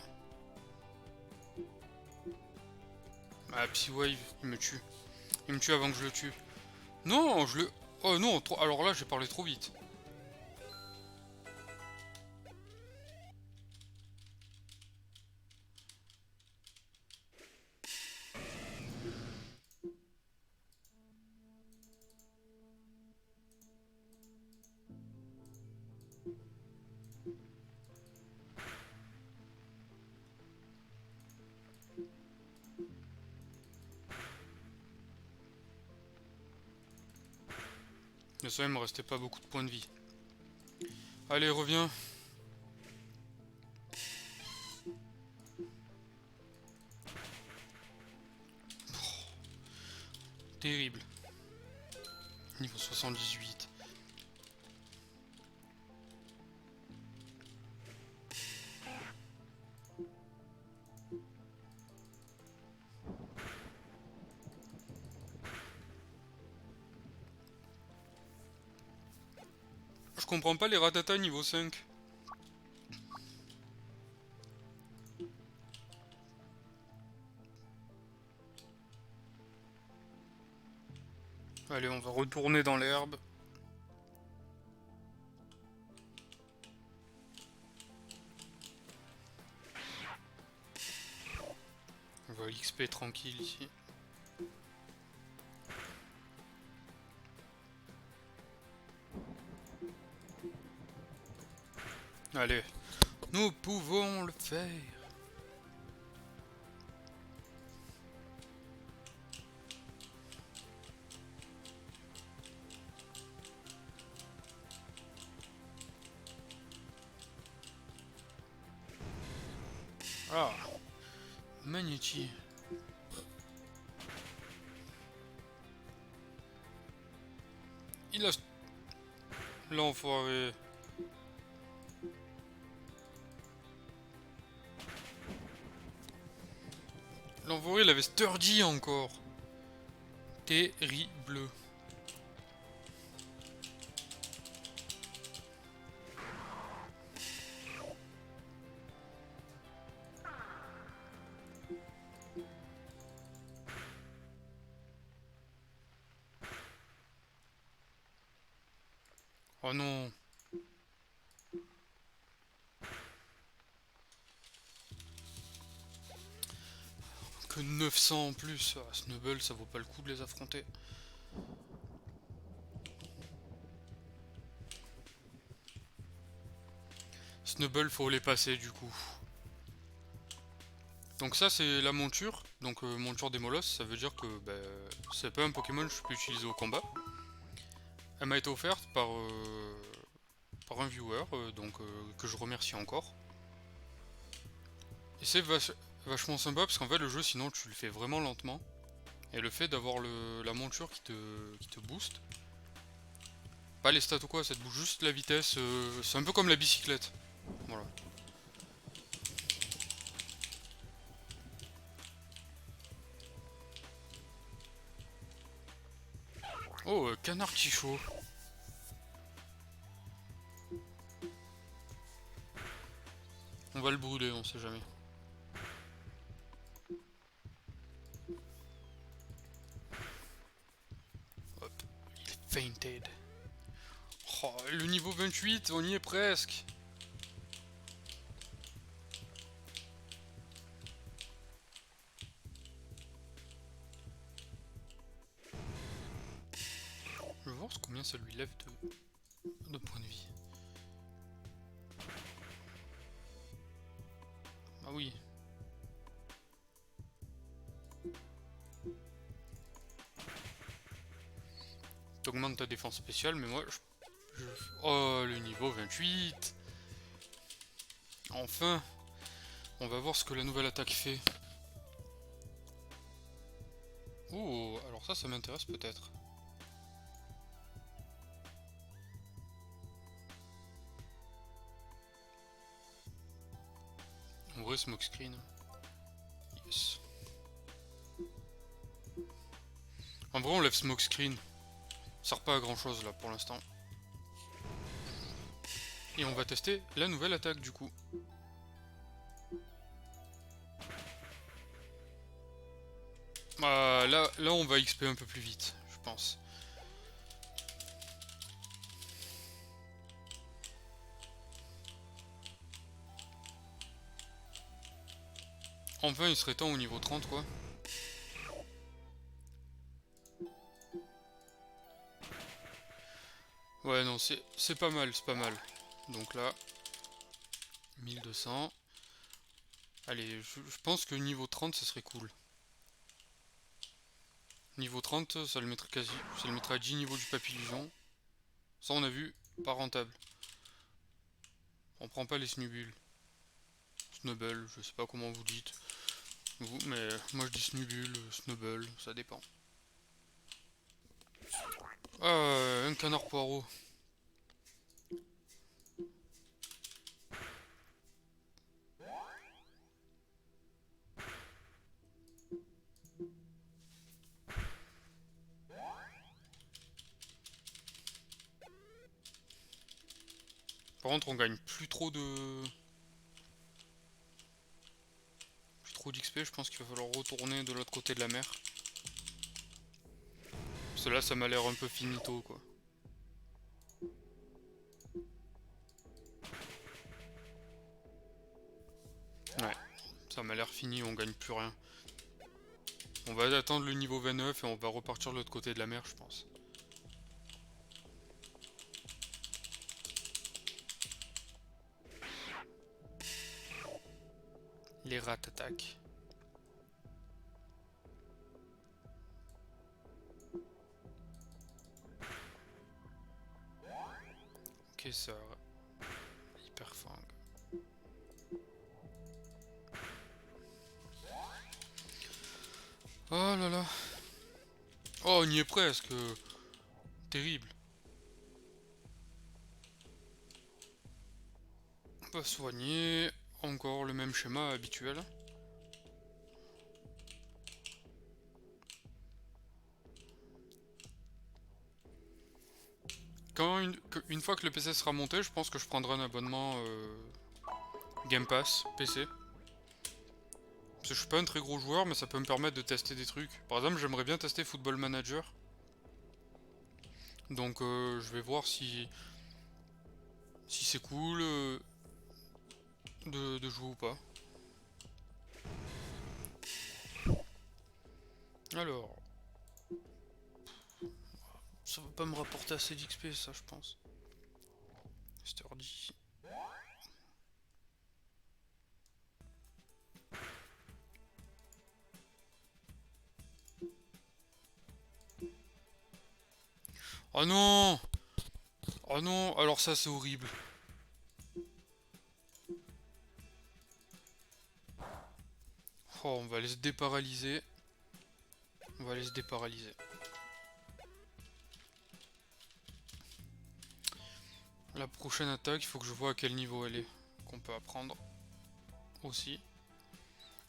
Speaker 1: Ah, Psywave, il me tue. Il me tue avant que je le tue. Non, je le... Oh non, alors là, j'ai parlé trop vite. Mais ça, il me restait pas beaucoup de points de vie. Allez, reviens. Terrible. Niveau 78. Je comprends pas les Ratata niveau 5. Allez, on va retourner dans l'herbe. On va XP tranquille ici. Allez, nous pouvons le faire. Ah, Magnéti. Il a... L'enfoiré. L'enfoiré, il avait Sturdy encore. Terrible. Oh non. Que 900 en plus. Ah, Snubble, ça vaut pas le coup de les affronter. Snubble, faut les passer du coup. Donc ça, c'est la monture. Donc monture des molosses, ça veut dire que c'est pas un Pokémon que je peux utiliser au combat. Elle m'a été offerte par un viewer, que je remercie encore. Et c'est vachement sympa parce qu'en fait le jeu sinon tu le fais vraiment lentement. Et le fait d'avoir la monture qui te booste, pas les stats ou quoi, ça te booste juste la vitesse, c'est un peu comme la bicyclette. Voilà. Oh, canard tichot. On va le brûler, on sait jamais. Hop, il est fainted. Oh, le niveau 28, on y est presque. Je vais voir combien ça lui lève de points de vie. Ah oui. T'augmentes ta défense spéciale, mais moi Oh, le niveau 28. Enfin. On va voir ce que la nouvelle attaque fait. Oh, alors ça m'intéresse peut-être. En vrai, smokescreen. Yes. En vrai, on lève smokescreen. Ça sert pas à grand chose là pour l'instant. Et on va tester la nouvelle attaque du coup. Là, on va XP un peu plus vite, je pense. Enfin, il serait temps au niveau 30 quoi. Ouais, non, c'est pas mal, c'est pas mal. Donc là, 1200. Allez, je pense que niveau 30, ça serait cool. Niveau 30, ça le mettrait ça le mettrait à 10 niveaux du papillusion. Ça, on a vu, pas rentable. On prend pas les snubules. Snubble, je sais pas comment vous dites. Vous, mais moi je dis snubule, snubble, ça dépend. Ah, un canard poireau. Par contre, on gagne plus trop d'XP. Je pense qu'il va falloir retourner de l'autre côté de la mer. Parce que là, ça m'a l'air un peu finito, quoi. Ouais, ça m'a l'air fini, on gagne plus rien. On va attendre le niveau 29 et on va repartir de l'autre côté de la mer, je pense. Les rats attaquent. Ok, ça. Hyper fang. Oh là là. Oh, on y est presque. Terrible. On va soigner. Encore le même schéma habituel. Une fois que le PC sera monté, je pense que je prendrai un abonnement Game Pass PC. Parce que je suis pas un très gros joueur, mais ça peut me permettre de tester des trucs. Par exemple, j'aimerais bien tester Football Manager. Donc je vais voir si c'est cool de jouer ou pas. Alors, ça va pas me rapporter assez d'XP ça je pense. Sturdy. Oh non! Oh non, alors ça c'est horrible. Oh, on va aller se déparalyser. On va aller se déparalyser. La prochaine attaque, il faut que je vois à quel niveau elle est. Qu'on peut apprendre aussi.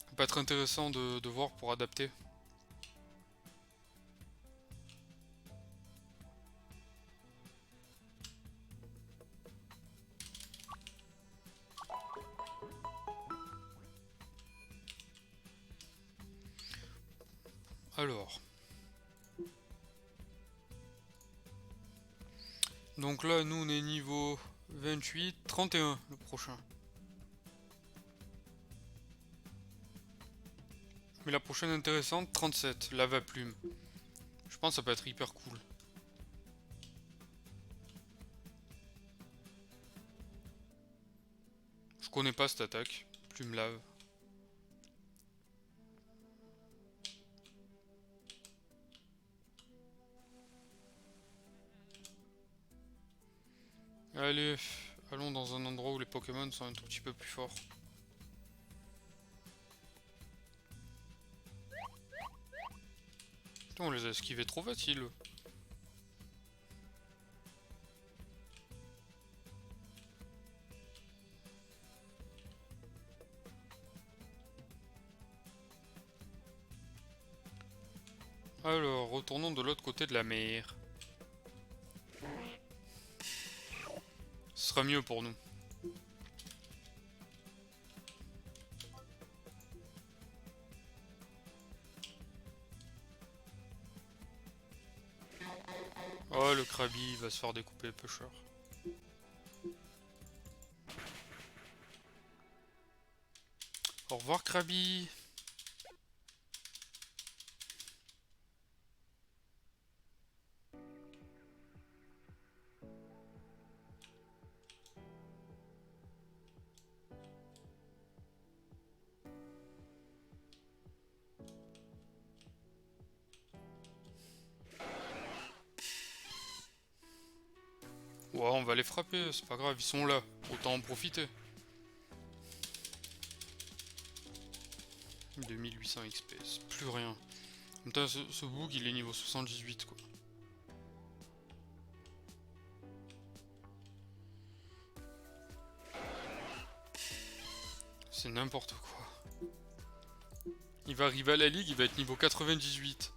Speaker 1: Ça peut être intéressant de voir pour adapter. Alors. Donc là, nous on est niveau 28, 31 le prochain. Mais la prochaine intéressante, 37, lava plume. Je pense que ça peut être hyper cool. Je connais pas cette attaque, plume lave. Allez, allons dans un endroit où les Pokémon sont un tout petit peu plus forts. Putain, on les a esquivés trop facile. Alors, retournons de l'autre côté de la mer. Ce sera mieux pour nous. Oh, le Krabi va se faire découper, pêcheur. Au revoir, Krabi. Ouais, on va les frapper, c'est pas grave, ils sont là. Autant en profiter. 2800 XP, c'est plus rien. Putain, ce bug il est niveau 78 quoi. C'est n'importe quoi. Il va arriver à la ligue, il va être niveau 98.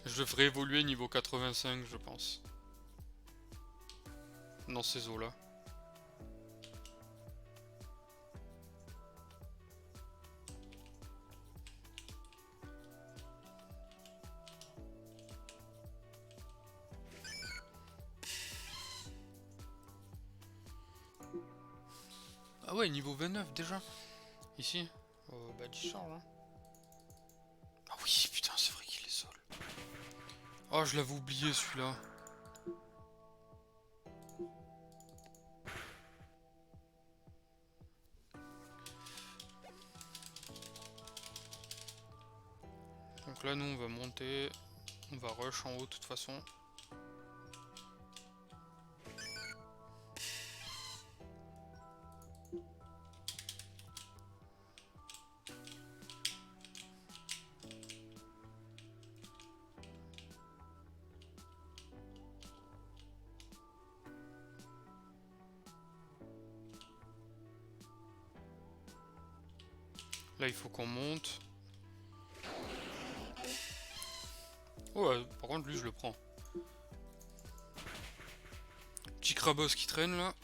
Speaker 1: Je devrais évoluer niveau 85 je pense. Dans ces eaux là. Ah ouais, niveau 29 déjà. Ici. Bah discharge hein. Ah oui, putain, c'est vrai qu'il est sol. Oh, je l'avais oublié celui-là. Donc là, nous, on va monter. On va rush en haut de toute façon. Là, il faut qu'on monte. Oh, ouais, par contre, lui, je le prends. Petit Krabos qui traîne là.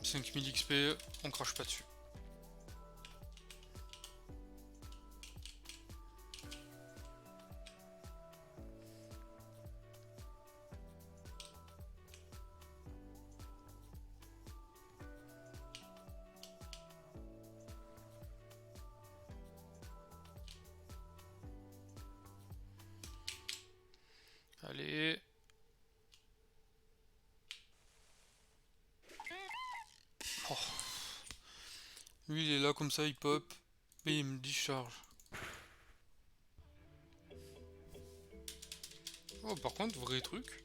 Speaker 1: 5000 XP, on crache pas dessus. Allez. Oh. Lui, il est là comme ça, il pop. Et il me discharge. Oh, par contre, vrai truc.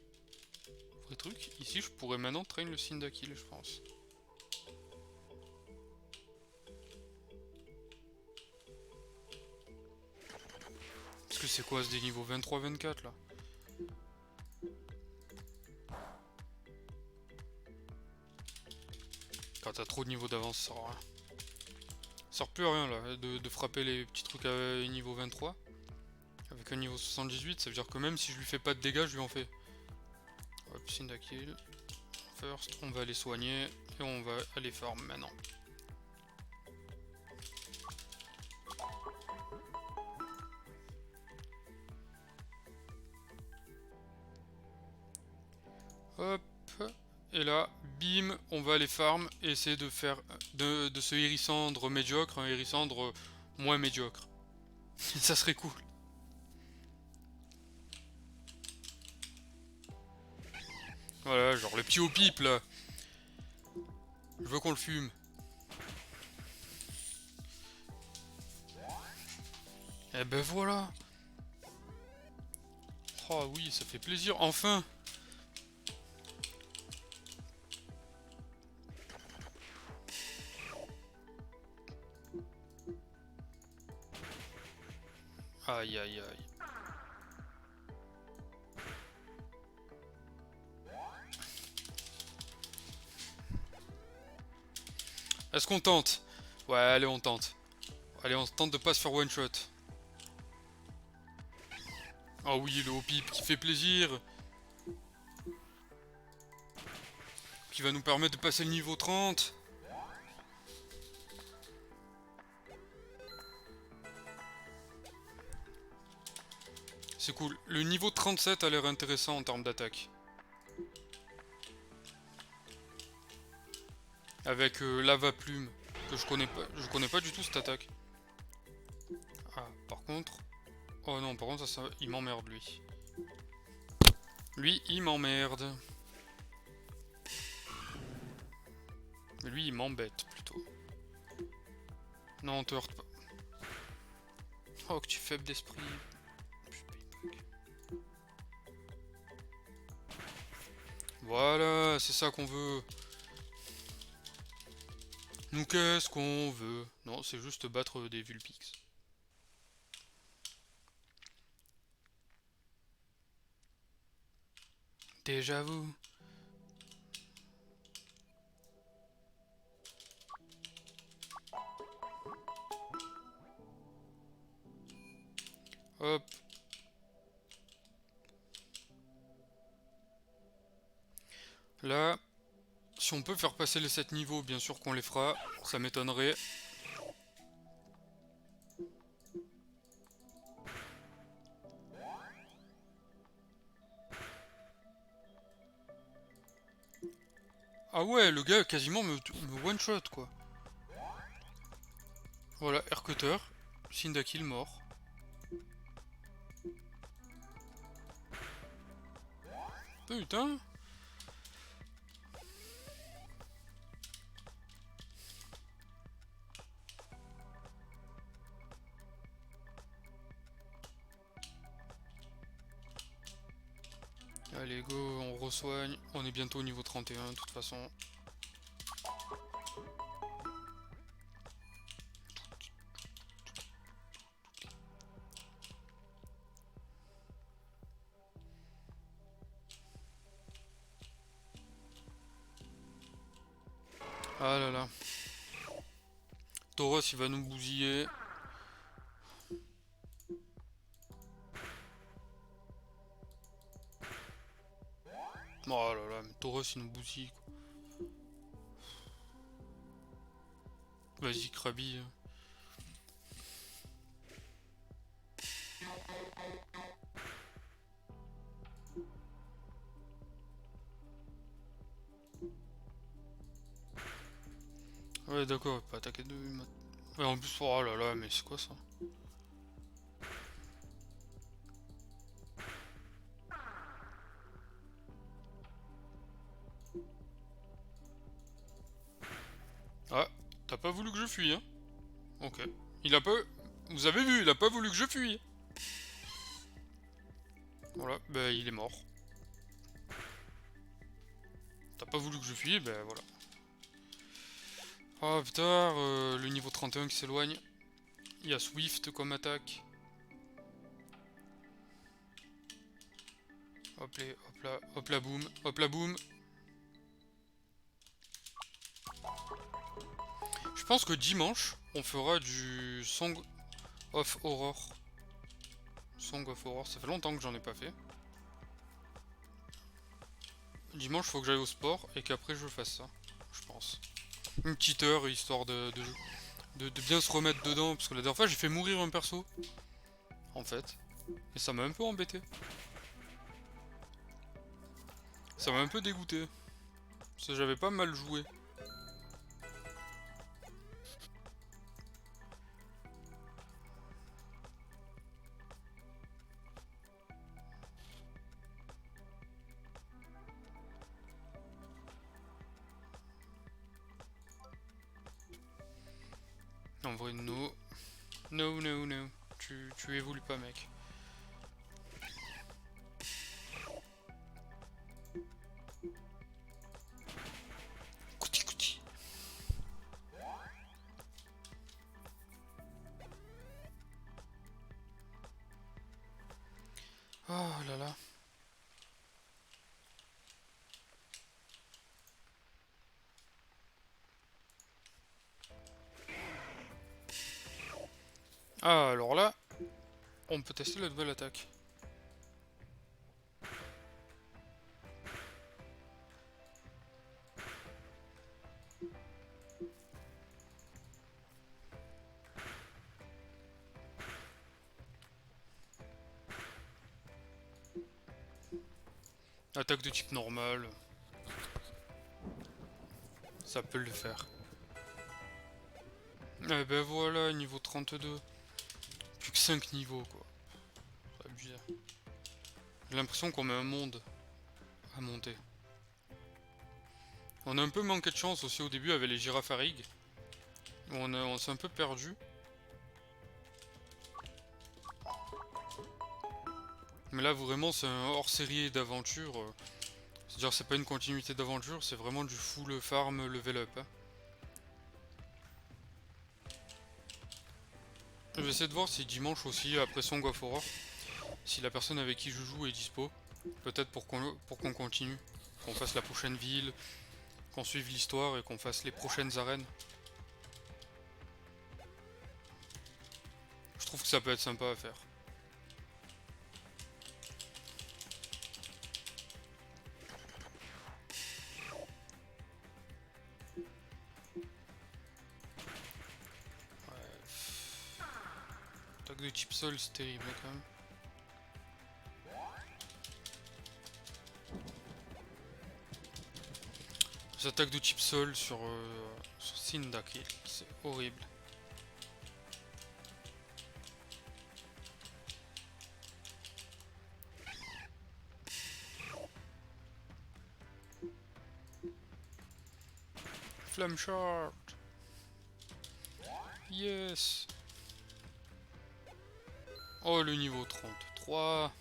Speaker 1: Vrai truc, ici, je pourrais maintenant traîner le Cyndaquil, je pense. Parce que c'est quoi, ce des niveaux 23-24 là? Quand t'as trop de niveaux d'avance, ça sert à rien. Ça sert plus à rien là, de frapper les petits trucs à niveau 23. Avec un niveau 78, ça veut dire que même si je lui fais pas de dégâts, je lui en fais. Hop, Cyndaquil. First, on va aller soigner et on va aller farm maintenant. Hop. Et là, bim, on va aller farm et essayer de faire de ce hérissandre médiocre un hérissandre moins médiocre. Ça serait cool. Voilà, genre le petit au pipe là. Je veux qu'on le fume. Et ben voilà. Oh oui, ça fait plaisir, enfin. Aïe aïe aïe. Est-ce qu'on tente? Ouais, allez, on tente. Allez, on tente de pas se faire one shot. Ah oui, le haut pipe qui fait plaisir. Qui va nous permettre de passer le niveau 30. C'est cool. Le niveau 37 a l'air intéressant en termes d'attaque. Avec Lava Plume, que je connais pas du tout cette attaque. Ah, par contre... Oh non, par contre, ça il m'emmerde, lui. Lui, il m'emmerde. Mais lui, il m'embête, plutôt. Non, on te heurte pas. Oh, que tu es faible d'esprit. Voilà, c'est ça qu'on veut. Nous, qu'est-ce qu'on veut? Non, c'est juste battre des Vulpix. Déjà vous. Hop. Là, si on peut faire passer les 7 niveaux, bien sûr qu'on les fera. Ça m'étonnerait. Ah ouais, le gars quasiment me one shot quoi. Voilà, Aircutter, Sindakil mort. Putain. Allez go, on resoigne. On est bientôt au niveau 31 de toute façon. Ah là là. Tauros il va nous bousiller. Oh là là, mais Tauros il nous bousille quoi. Vas-y Krabi. Ouais d'accord, pas attaquer de... Ouais, en plus, oh là là, mais c'est quoi ça? Ah, t'as pas voulu que je fuis, hein? Ok. Il a pas... Vous avez vu, il a pas voulu que je fuis. Voilà, bah il est mort. T'as pas voulu que je fuis, bah voilà. Oh putain, le niveau 31 qui s'éloigne. Il y a Swift comme attaque. Hop là, boum, hop là, boum. Je pense que dimanche, on fera du Song of Horror. Song of Horror, ça fait longtemps que j'en ai pas fait. Dimanche, faut que j'aille au sport et qu'après je fasse ça, je pense. Une petite heure, histoire de bien se remettre dedans, parce que la dernière fois j'ai fait mourir un perso, en fait. Et ça m'a un peu embêté. Ça m'a un peu dégoûté. Parce que j'avais pas mal joué. En vrai, no. No, no, no. Tu évolues pas, mec. Ah, alors là, on peut tester la nouvelle attaque. Attaque de type normal, ça peut le faire. Eh ben voilà, niveau 32. Plus que 5 niveaux, quoi. C'est abusé. J'ai l'impression qu'on met un monde à monter. On a un peu manqué de chance aussi au début avec les girafarigues. On s'est un peu perdu. Mais là vraiment c'est un hors-série d'aventure. C'est-à-dire c'est pas une continuité d'aventure, c'est vraiment du full farm level up. Hein. Je vais essayer de voir si dimanche aussi, après Song of Horror, si la personne avec qui je joue est dispo. Peut-être pour qu'on continue. Qu'on fasse la prochaine ville, qu'on suive l'histoire et qu'on fasse les prochaines arènes. Je trouve que ça peut être sympa à faire. Attaque de type sol, c'est terrible quand même. Les attaques de type sol sur Sindaki, c'est horrible. Flamme Shard. Yes. Oh le niveau 33.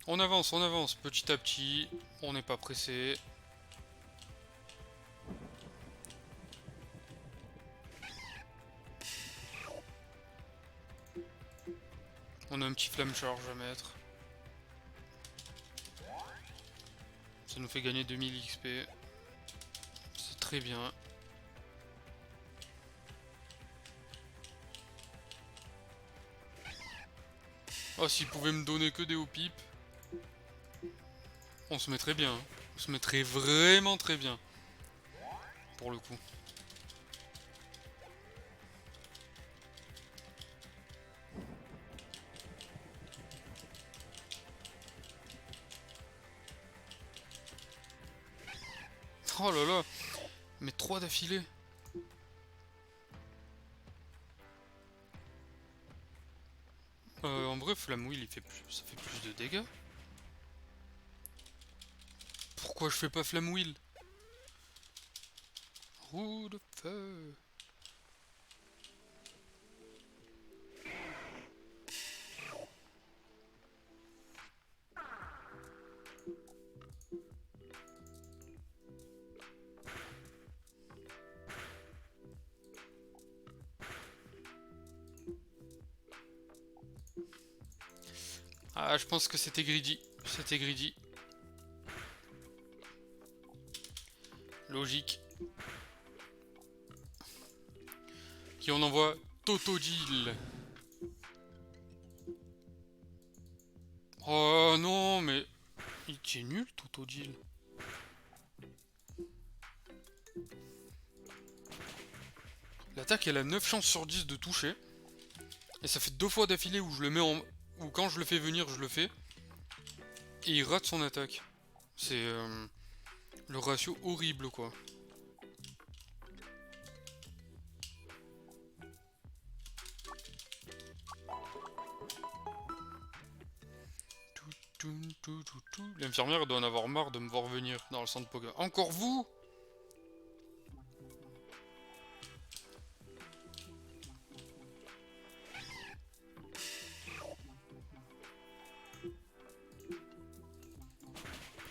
Speaker 1: On avance petit à petit. On n'est pas pressé. On a un petit flamme charge à mettre. Ça nous fait gagner 2000 XP. C'est très bien. Oh, s'il pouvait me donner que des hauts pipes, on se mettrait bien. Hein. On se mettrait vraiment très bien. Pour le coup. Oh là là. Mais 3 d'affilée. En vrai, Flamme Wheel, ça fait plus de dégâts. Pourquoi je fais pas Flamme Wheel? Roue de feu. Ah, je pense que c'était greedy. C'était greedy. Logique. Qui on envoie Totodile. Oh non, mais... Il est nul, Totodile. L'attaque, elle a 9 chances sur 10 de toucher. Et ça fait 2 fois d'affilée où je le mets en... Ou quand je le fais venir, je le fais. Et il rate son attaque. C'est le ratio horrible, quoi. L'infirmière doit en avoir marre de me voir venir dans le centre Pokémon. Encore vous?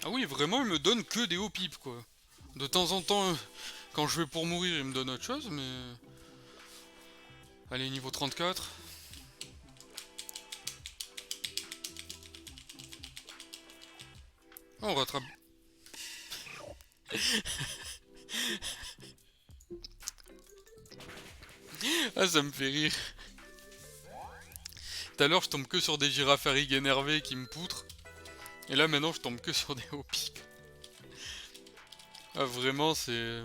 Speaker 1: Ah oui, vraiment, il me donne que des hauts pipes, quoi. De temps en temps, quand je vais pour mourir, il me donne autre chose, mais... Allez, niveau 34. Oh, on rattrape. Ah, ça me fait rire. Tout à l'heure, je tombe que sur des girafarigs énervés qui me poutrent. Et là, maintenant, je tombe que sur des hauts-pipes. Ah, vraiment, c'est...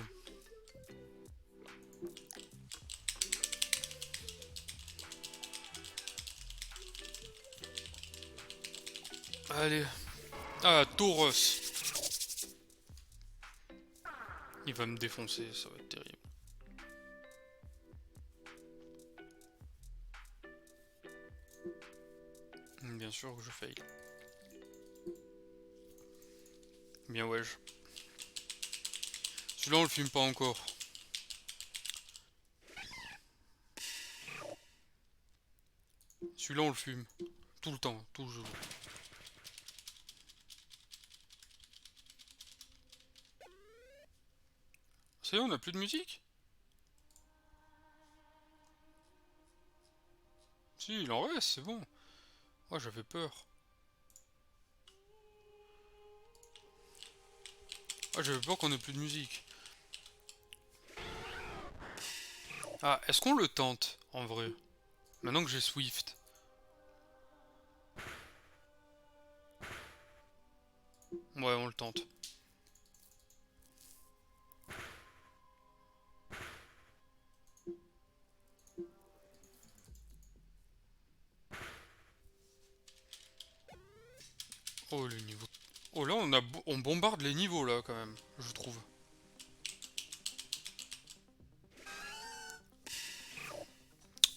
Speaker 1: Allez. Ah, Tauros. Il va me défoncer, ça va être terrible. Bien sûr que je fail. Bien ouais. Celui-là, on le fume pas encore. Celui-là, on le fume. Tout le temps, toujours. Ça y est, on a plus de musique? Si, il en reste, c'est bon. Ouais, j'avais peur. Ah, j'avais peur qu'on ait plus de musique. Ah, est-ce qu'on le tente, en vrai? Maintenant que j'ai Swift. Ouais, on le tente. Oh, le niveau... Oh, là, on bombarde les niveaux, là, quand même, je trouve.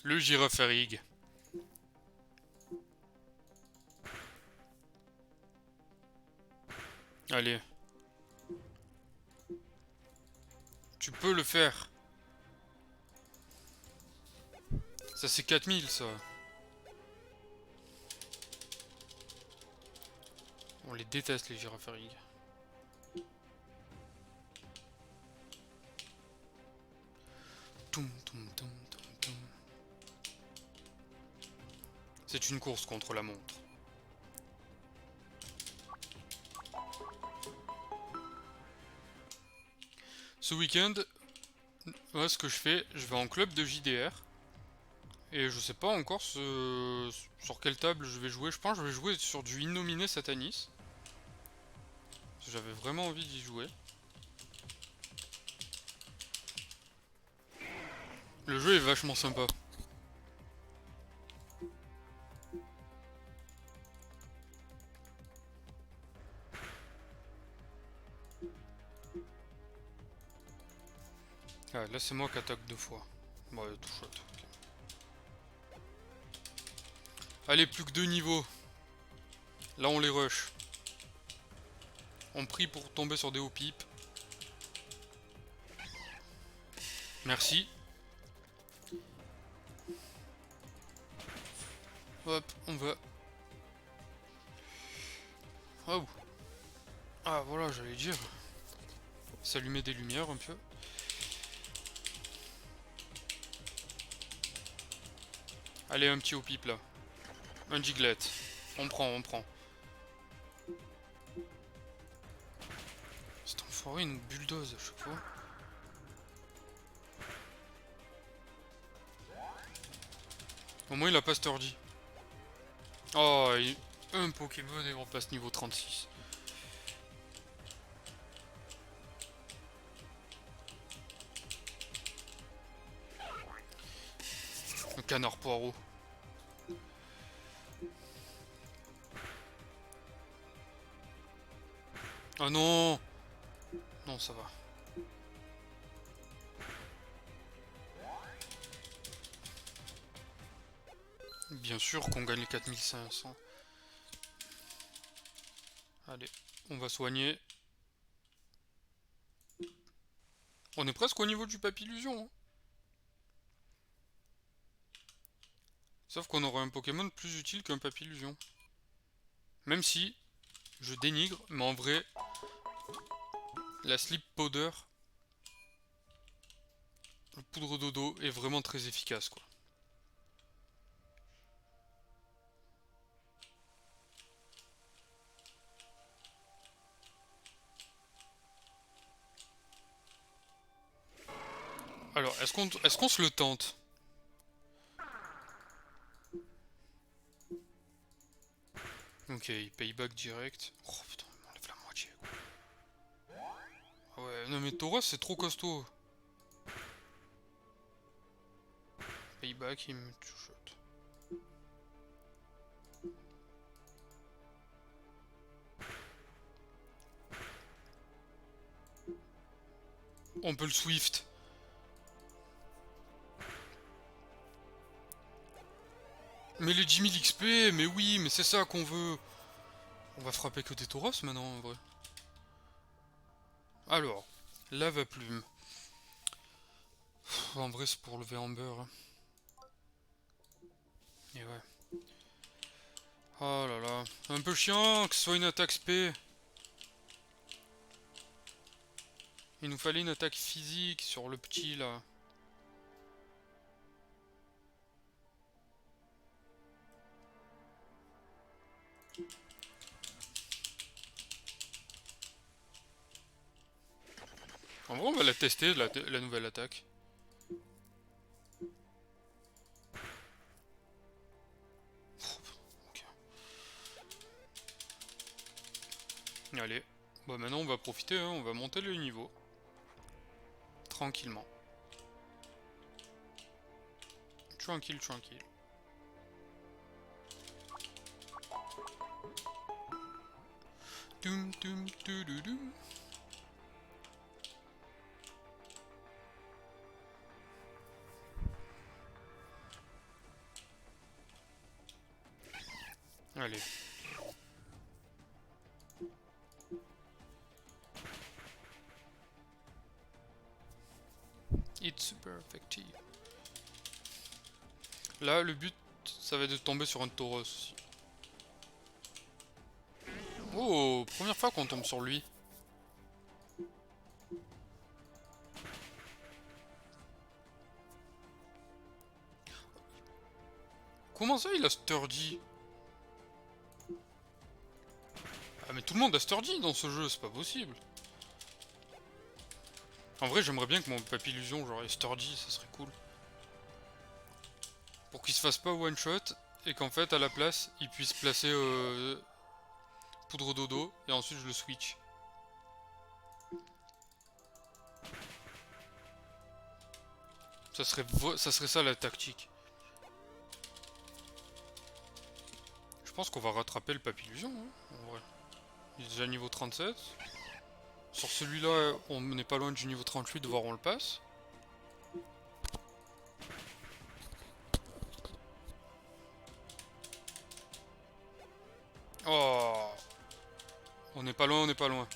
Speaker 1: Le Girafarig. Allez. Tu peux le faire. Ça, c'est 4000, ça. On les déteste, les Girafarig. Toum, toum, toum, toum, toum. C'est une course contre la montre. Ce week-end, ouais, ce que je fais, je vais en club de JDR. Et je sais pas encore sur quelle table je vais jouer. Je pense que je vais jouer sur du Innominé Satanis. J'avais vraiment envie d'y jouer. Le jeu est vachement sympa. Ah, là c'est moi qui attaque 2 fois. Ouais, tout chouette. Okay. Allez, plus que 2 niveaux. Là on les rush. On prie pour tomber sur des hauts pipes. Merci. Hop, on va. Oh. Ah voilà, j'allais dire. S'allumer des lumières un peu. Allez, un petit haut pipe là. Un Giglet. On prend, on prend. Cet enfoiré, une bulldoze à chaque fois. Au moins il a pas Sturdy. Oh, un Pokémon et on passe niveau 36. Un canard poireau. Ah non. Non, ça va. Bien sûr qu'on gagne les 4500. Allez, on va soigner. On est presque au niveau du Papillusion. Hein. Sauf qu'on aura un Pokémon plus utile qu'un Papillusion. Même si, je dénigre, mais en vrai, la Sleep Powder, le poudre dodo, est vraiment très efficace, quoi. Alors, est-ce qu'on se le tente? Ok, il paye back direct. Oh putain, il m'enlève la moitié. Ah ouais, non mais Tauros c'est trop costaud. Payback, il me two-shot. On peut le Swift. Mais les 10 000 XP, mais oui, mais c'est ça qu'on veut. On va frapper que des Tauros maintenant en vrai. Alors, lave plume. En vrai c'est pour lever Amber. Hein. Et ouais. Oh là là. Un peu chiant que ce soit une attaque spé. Il nous fallait une attaque physique sur le petit là. En vrai on va la tester la nouvelle attaque. Okay. Allez. Bon maintenant on va profiter, hein, on va monter le niveau. Tranquillement. Tranquille, tranquille. Doum doum doum. Allez. It's super effective. Là, le but, ça va être de tomber sur un Tauros aussi. Oh, première fois qu'on tombe sur lui. Comment ça, il a Sturdy? Ah, mais tout le monde a Sturdy dans ce jeu, c'est pas possible. En vrai, j'aimerais bien que mon Papillusion, genre, ait Sturdy, ça serait cool. Pour qu'il se fasse pas one shot, et qu'en fait, à la place, il puisse placer Poudre Dodo, et ensuite je le switch. Ça serait ça la tactique. Je pense qu'on va rattraper le Papillusion, hein, en vrai. Il est déjà niveau 37. Sur celui-là, on n'est pas loin du niveau 38, voire on le passe. Oh, on n'est pas loin, on n'est pas loin.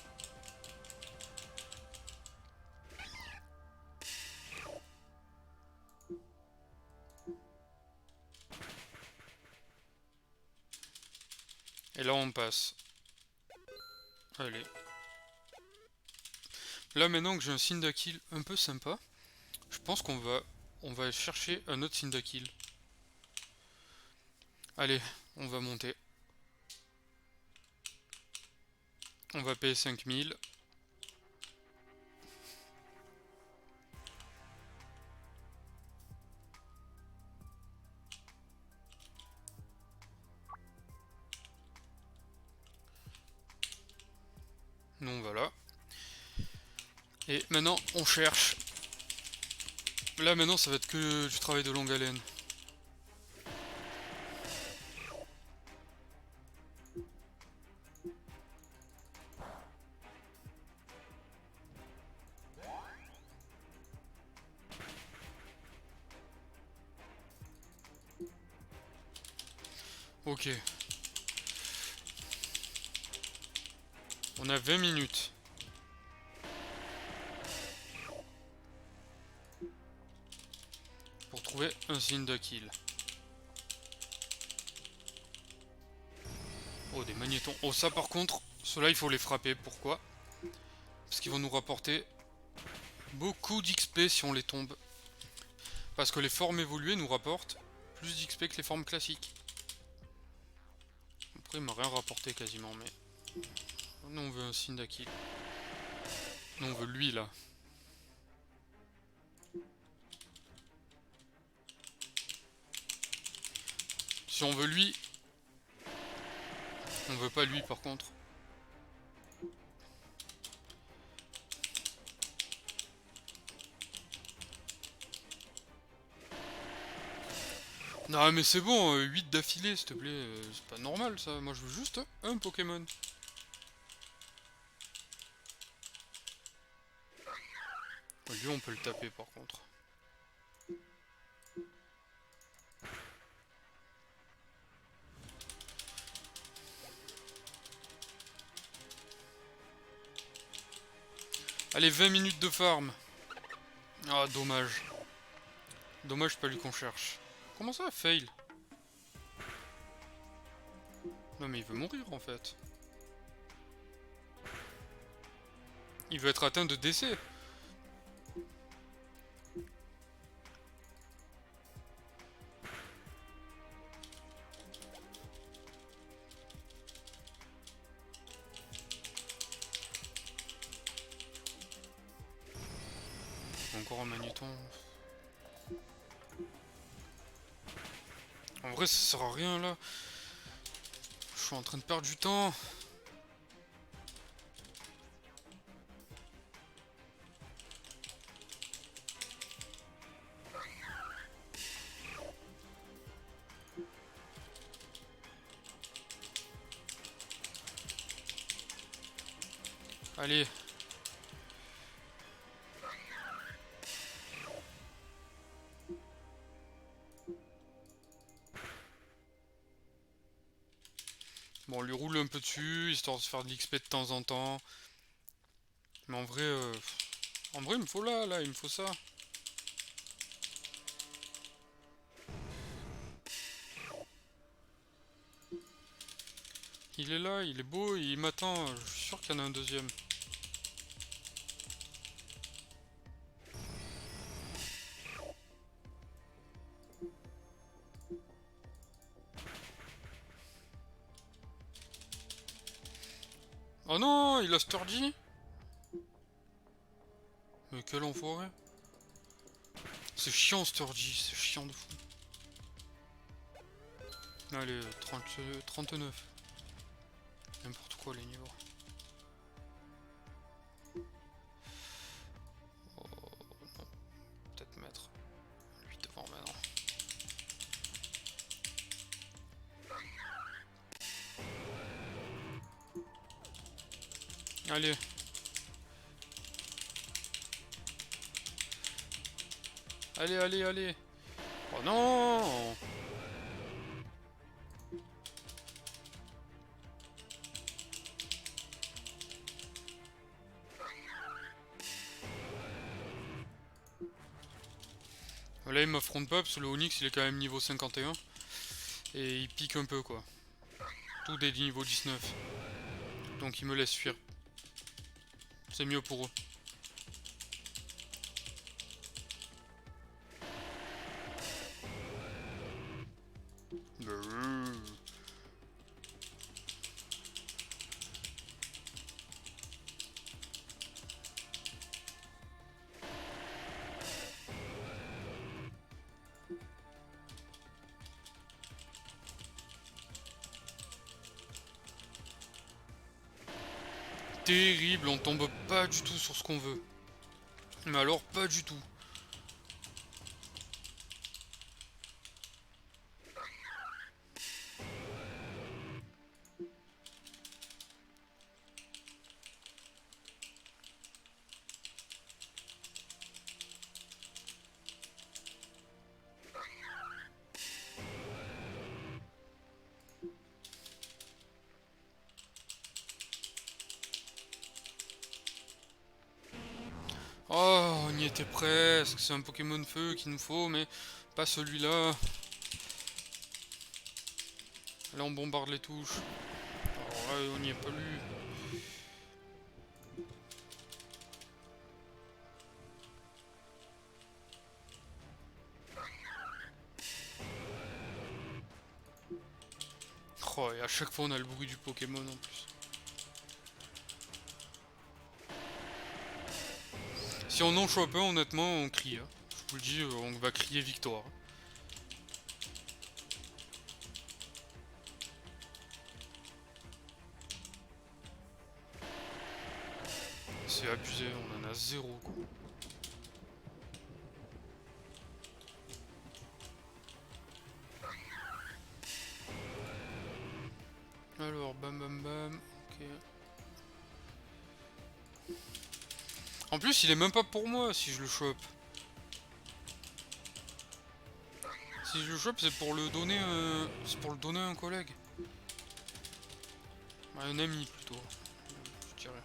Speaker 1: Et là on passe. Allez. Là maintenant que j'ai un Cyndaquil un peu sympa, je pense on va chercher un autre Cyndaquil. Allez, on va monter. On va payer 5000. Non, voilà. Et maintenant on cherche. Là maintenant ça va être que du travail de longue haleine. Ok. On a 20 minutes. Pour trouver un Cyndaquil. Oh, des magnétons. Oh, ça par contre, ceux-là il faut les frapper. Pourquoi? Parce qu'ils vont nous rapporter beaucoup d'XP si on les tombe. Parce que les formes évoluées nous rapportent plus d'XP que les formes classiques. Après il m'a rien rapporté quasiment, mais... Nous on veut un Cyndaquil. Nous on veut lui là. Si on veut lui... On veut pas lui par contre. Non mais c'est bon, 8 d'affilée s'il te plaît, c'est pas normal ça, moi je veux juste un Pokémon. Lui on peut le taper par contre. Allez, 20 minutes de farm. Ah dommage. Dommage pas lui qu'on cherche. Comment ça fail? Non mais il veut mourir en fait. Il veut être atteint de décès. Encore un magnéton. En vrai ça sert à rien là. Je suis en train de perdre du temps. Allez. Bon, on lui roule un peu dessus, histoire de se faire de l'XP de temps en temps. Mais en vrai, il me faut là, il me faut ça. Il est là, il est beau, il m'attend. Je suis sûr qu'il y en a un deuxième. Oh non, il a Sturdy. Mais quel enfoiré. C'est chiant Sturdy, c'est chiant de fou. Allez, 39. N'importe quoi les niveaux. Oh non, peut-être mettre lui devant maintenant. Allez. Allez. Oh non. Là il m'affronte pas parce que le Onyx il est quand même niveau 51. Et il pique un peu quoi. Tout des niveaux 19. Donc il me laisse fuir. C'est mieux pour eux. Terrible, on tombe pas du tout sur ce qu'on veut. Mais alors pas du tout. Oh, on y était presque. C'est un Pokémon feu qu'il nous faut, mais pas celui-là. Là, on bombarde les touches. Alors là, on n'y est pas lu. Oh, et à chaque fois, on a le bruit du Pokémon en plus. Si on en chope un, honnêtement, on crie. Hein. Je vous le dis, on va crier victoire. c'est abusé, on en a zéro quoi. Alors, bam bam bam, ok. En plus, il est même pas pour moi si je le chope. Si je le chope, c'est pour le donner, à un collègue. À un ami plutôt, je dirais.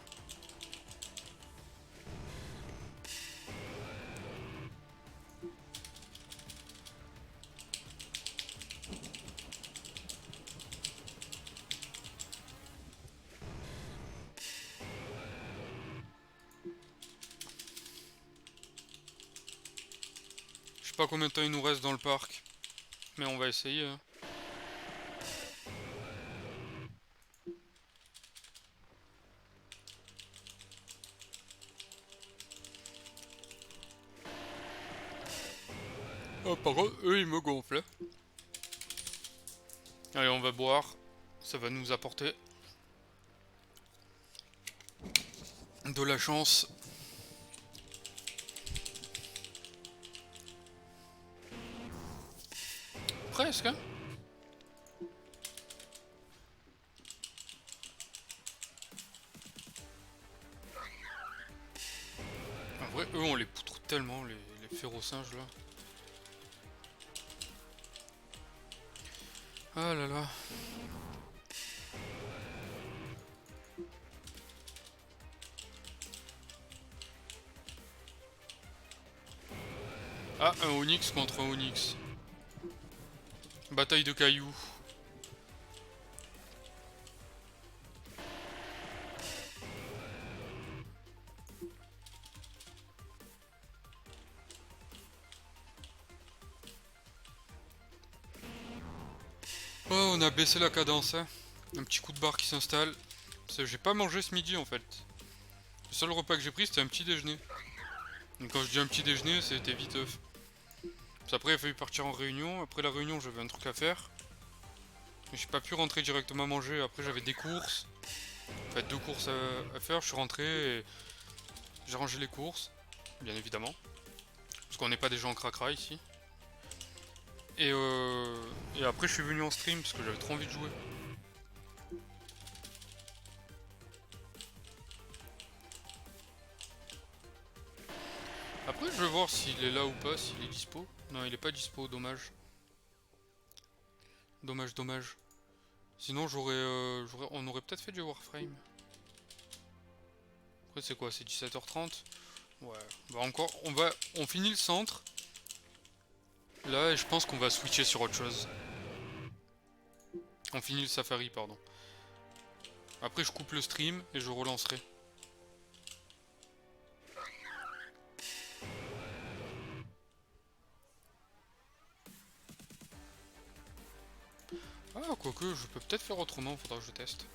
Speaker 1: Je sais pas combien de temps il nous reste dans le parc, mais on va essayer. Hein. Oh, par contre, eux ils me gonflent. Allez, on va boire. Ça va nous apporter de la chance. Presque, hein. En vrai, eux on les poutre tellement, les férocinges là. Ah là là. Ah, un Onyx contre un Onyx. Bataille de cailloux. Oh, on a baissé la cadence, hein. Un petit coup de barre qui s'installe. J'ai pas mangé ce midi en fait. Le seul repas que j'ai pris c'était un petit déjeuner. Donc quand je dis un petit déjeuner, c'était vite œuf. Après il a fallu partir en réunion. Après la réunion j'avais un truc à faire. J'ai pas pu rentrer directement manger. Après j'avais des courses. En fait 2 courses à faire. Je suis rentré et j'ai rangé les courses. Bien évidemment. Parce qu'on n'est pas des gens cracra ici. Et après je suis venu en stream parce que j'avais trop envie de jouer. Après je vais voir s'il est là ou pas, s'il est dispo. Non il est pas dispo, dommage. Dommage, dommage. Sinon on aurait peut-être fait du Warframe. Après c'est quoi, c'est 17h30. Ouais, bah encore, on finit le centre. Là et je pense qu'on va switcher sur autre chose. On finit le safari, pardon. Après je coupe le stream et je relancerai. Ah quoique, je peux peut-être faire autrement, faudra que je teste.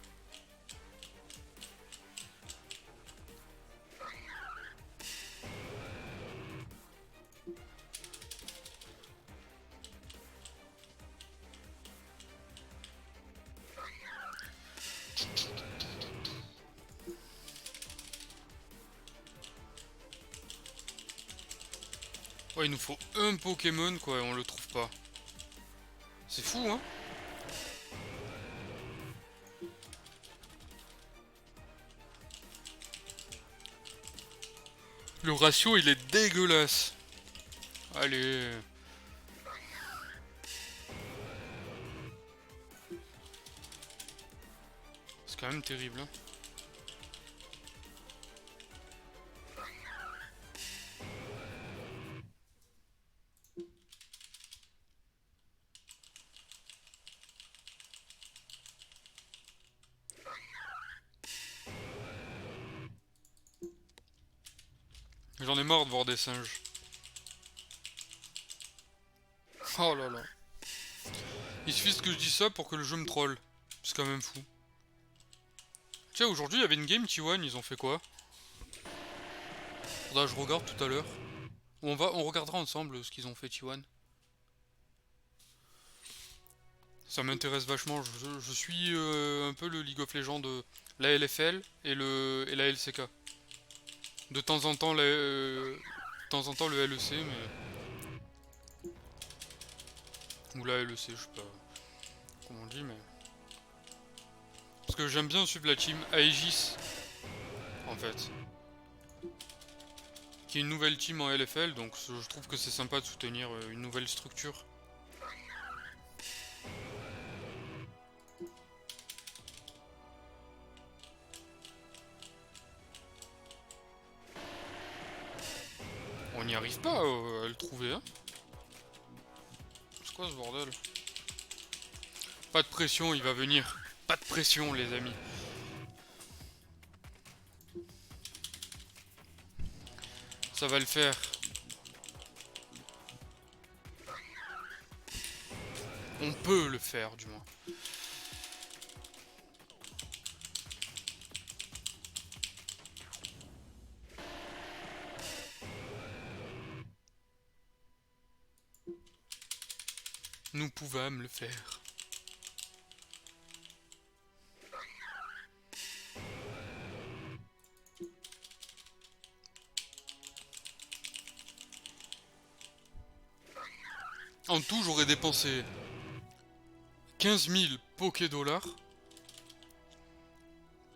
Speaker 1: Ouais, il nous faut un Pokémon quoi et on le trouve pas. C'est fou hein. Le ratio il est dégueulasse. Allez. C'est quand même terrible hein. J'en ai marre de voir des singes. Oh là là. Il suffit que je dise ça pour que le jeu me troll. C'est quand même fou. Tiens, aujourd'hui il y avait une game T1, ils ont fait quoi? Faudra que je regarde tout à l'heure. On regardera ensemble ce qu'ils ont fait T1. Ça m'intéresse vachement, je suis un peu le League of Legends de la LFL et la LCK. De temps en temps, de temps en temps le LEC, mais... Ou la LEC, je sais pas comment on dit, mais... Parce que j'aime bien suivre la team Aegis, en fait. Qui est une nouvelle team en LFL, donc je trouve que c'est sympa de soutenir une nouvelle structure. On n'y arrive pas à le trouver, hein. C'est quoi ce bordel? Pas de pression, il va venir. Pas de pression, les amis. Ça va le faire. On peut le faire, du moins. Nous pouvâmes le faire. En tout, j'aurais dépensé 15 000 Poké-Dollars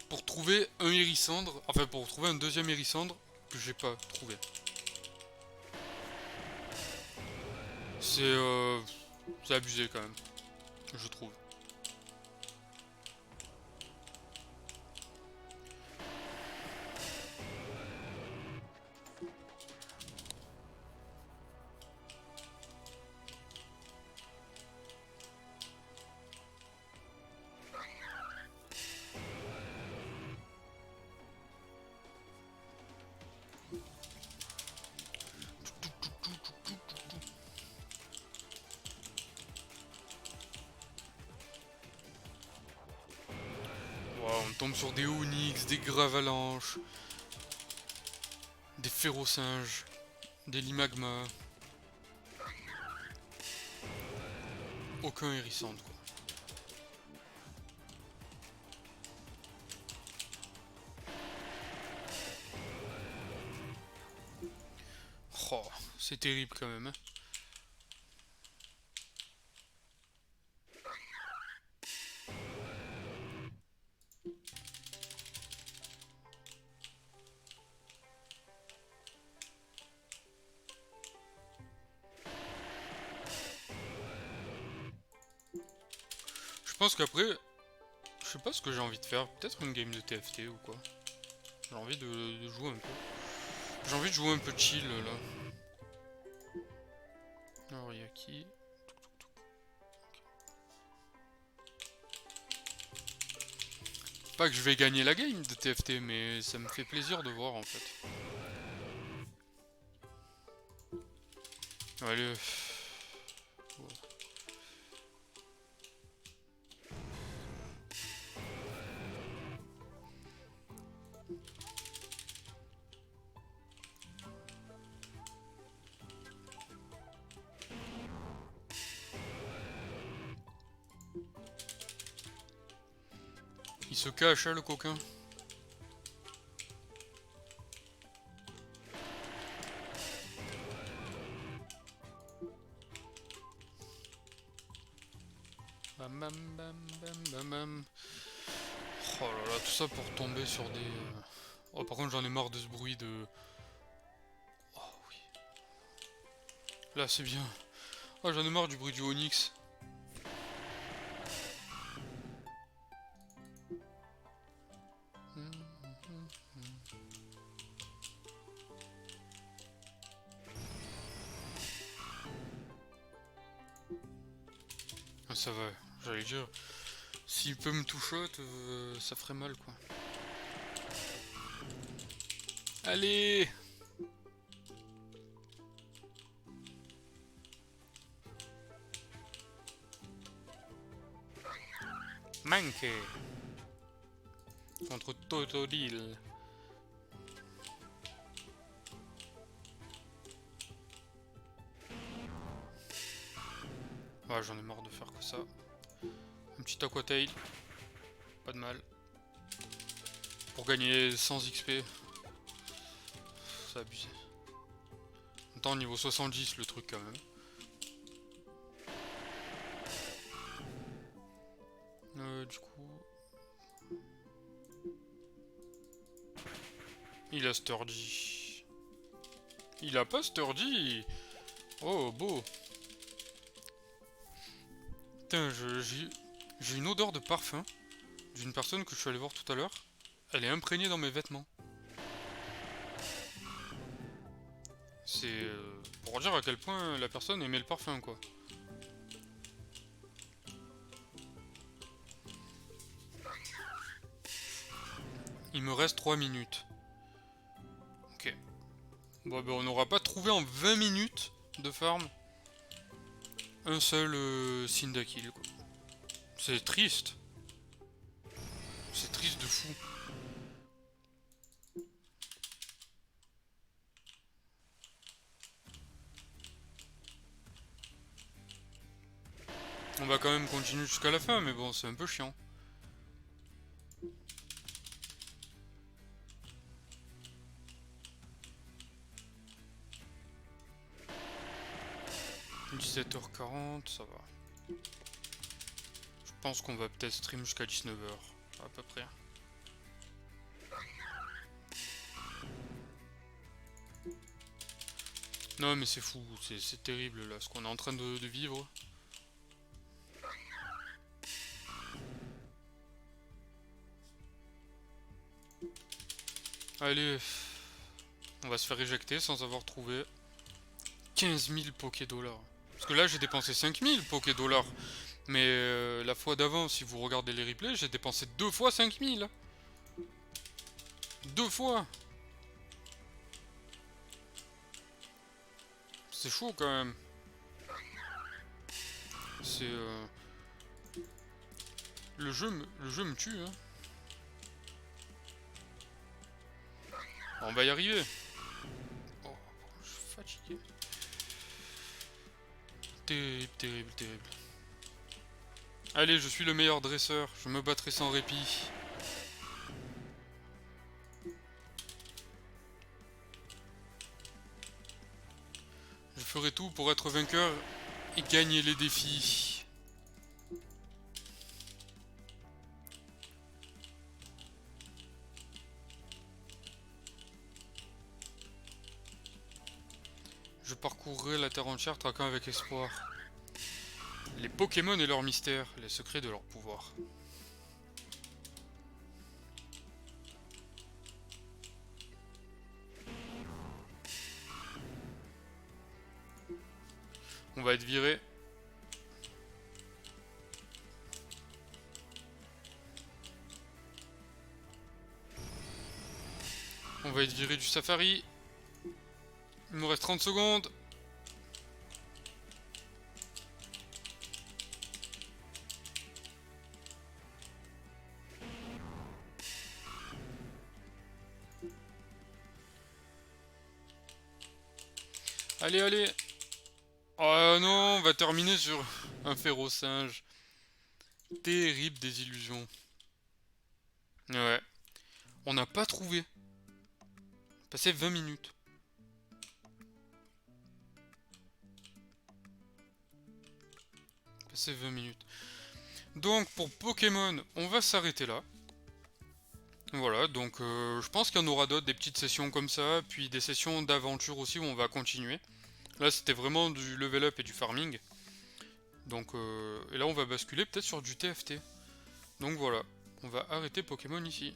Speaker 1: pour trouver un Hérissandre, enfin pour trouver un deuxième Hérissandre que j'ai pas trouvé. C'est abusé quand même, je trouve. Wow, on tombe sur des Onyx, des Gravalanches, des Férocinges, des Limagma. Aucun Hérissandre, quoi. Oh, c'est terrible quand même, hein. Je pense qu'après, je sais pas ce que j'ai envie de faire. Peut-être une game de TFT ou quoi. J'ai envie de jouer un peu. J'ai envie de jouer un peu chill là. Alors, il y a qui? Pas que je vais gagner la game de TFT, mais ça me fait plaisir de voir en fait. Allez. Il se cache, hein, le coquin. Bam bam bam bam bam bam. Oh là là, tout ça pour tomber sur des... Oh, par contre, j'en ai marre de ce bruit de... Oh oui. Là, c'est bien. Oh, j'en ai marre du bruit du Onyx. Ah, ça va, j'allais dire... S'il peut me two-shot, ça ferait mal, quoi. Allez! Manqué! Contre Totodile. Ouais, j'en ai marre de faire que ça. Un petit Aquatail. Pas de mal. Pour gagner 100 XP. c'est abusé. Attends, niveau 70 le truc quand même. Du coup... Il a Sturdy. Il a pas Sturdy. Oh, beau. Putain, j'ai une odeur de parfum d'une personne que je suis allé voir tout à l'heure. Elle est imprégnée dans mes vêtements. C'est pour dire à quel point la personne aimait le parfum, quoi. Il me reste 3 minutes. Ok. Bon, ben on n'aura pas trouvé en 20 minutes de farm un seul Cyndaquil, quoi. C'est triste. C'est triste de fou. On va quand même continuer jusqu'à la fin, mais bon, c'est un peu chiant. « 17h40, ça va. Je pense qu'on va peut-être stream jusqu'à 19h, à peu près. Non mais c'est fou, c'est terrible là, ce qu'on est en train de vivre. Allez, on va se faire éjecter sans avoir trouvé 15 000 Poké-Dollars. Parce que là j'ai dépensé 5 000 Poké-Dollars. Mais la fois d'avant, si vous regardez les replays, j'ai dépensé 2 fois 5 000. 2 fois. C'est chaud quand même. C'est... le jeu me tue, hein. On va y arriver. Oh, je suis fatigué. Terrible, terrible, terrible. Allez, je suis le meilleur dresseur. Je me battrai sans répit. Je ferai tout pour être vainqueur et gagner les défis. Je parcourrai la terre entière traquant avec espoir les Pokémon et leurs mystères, les secrets de leur pouvoir. On va être viré. On va être viré du safari. Il me reste 30 secondes. Allez, allez. Oh non, on va terminer sur un férocinge. Terrible désillusion. Ouais. On n'a pas trouvé. Passé 20 minutes. Passé 20 minutes. Donc pour Pokémon, on va s'arrêter là. Voilà, donc je pense qu'il y en aura d'autres, des petites sessions comme ça, puis des sessions d'aventure aussi où on va continuer. Là c'était vraiment du level up et du farming. Donc et là on va basculer peut-être sur du TFT. Donc voilà, on va arrêter Pokémon ici.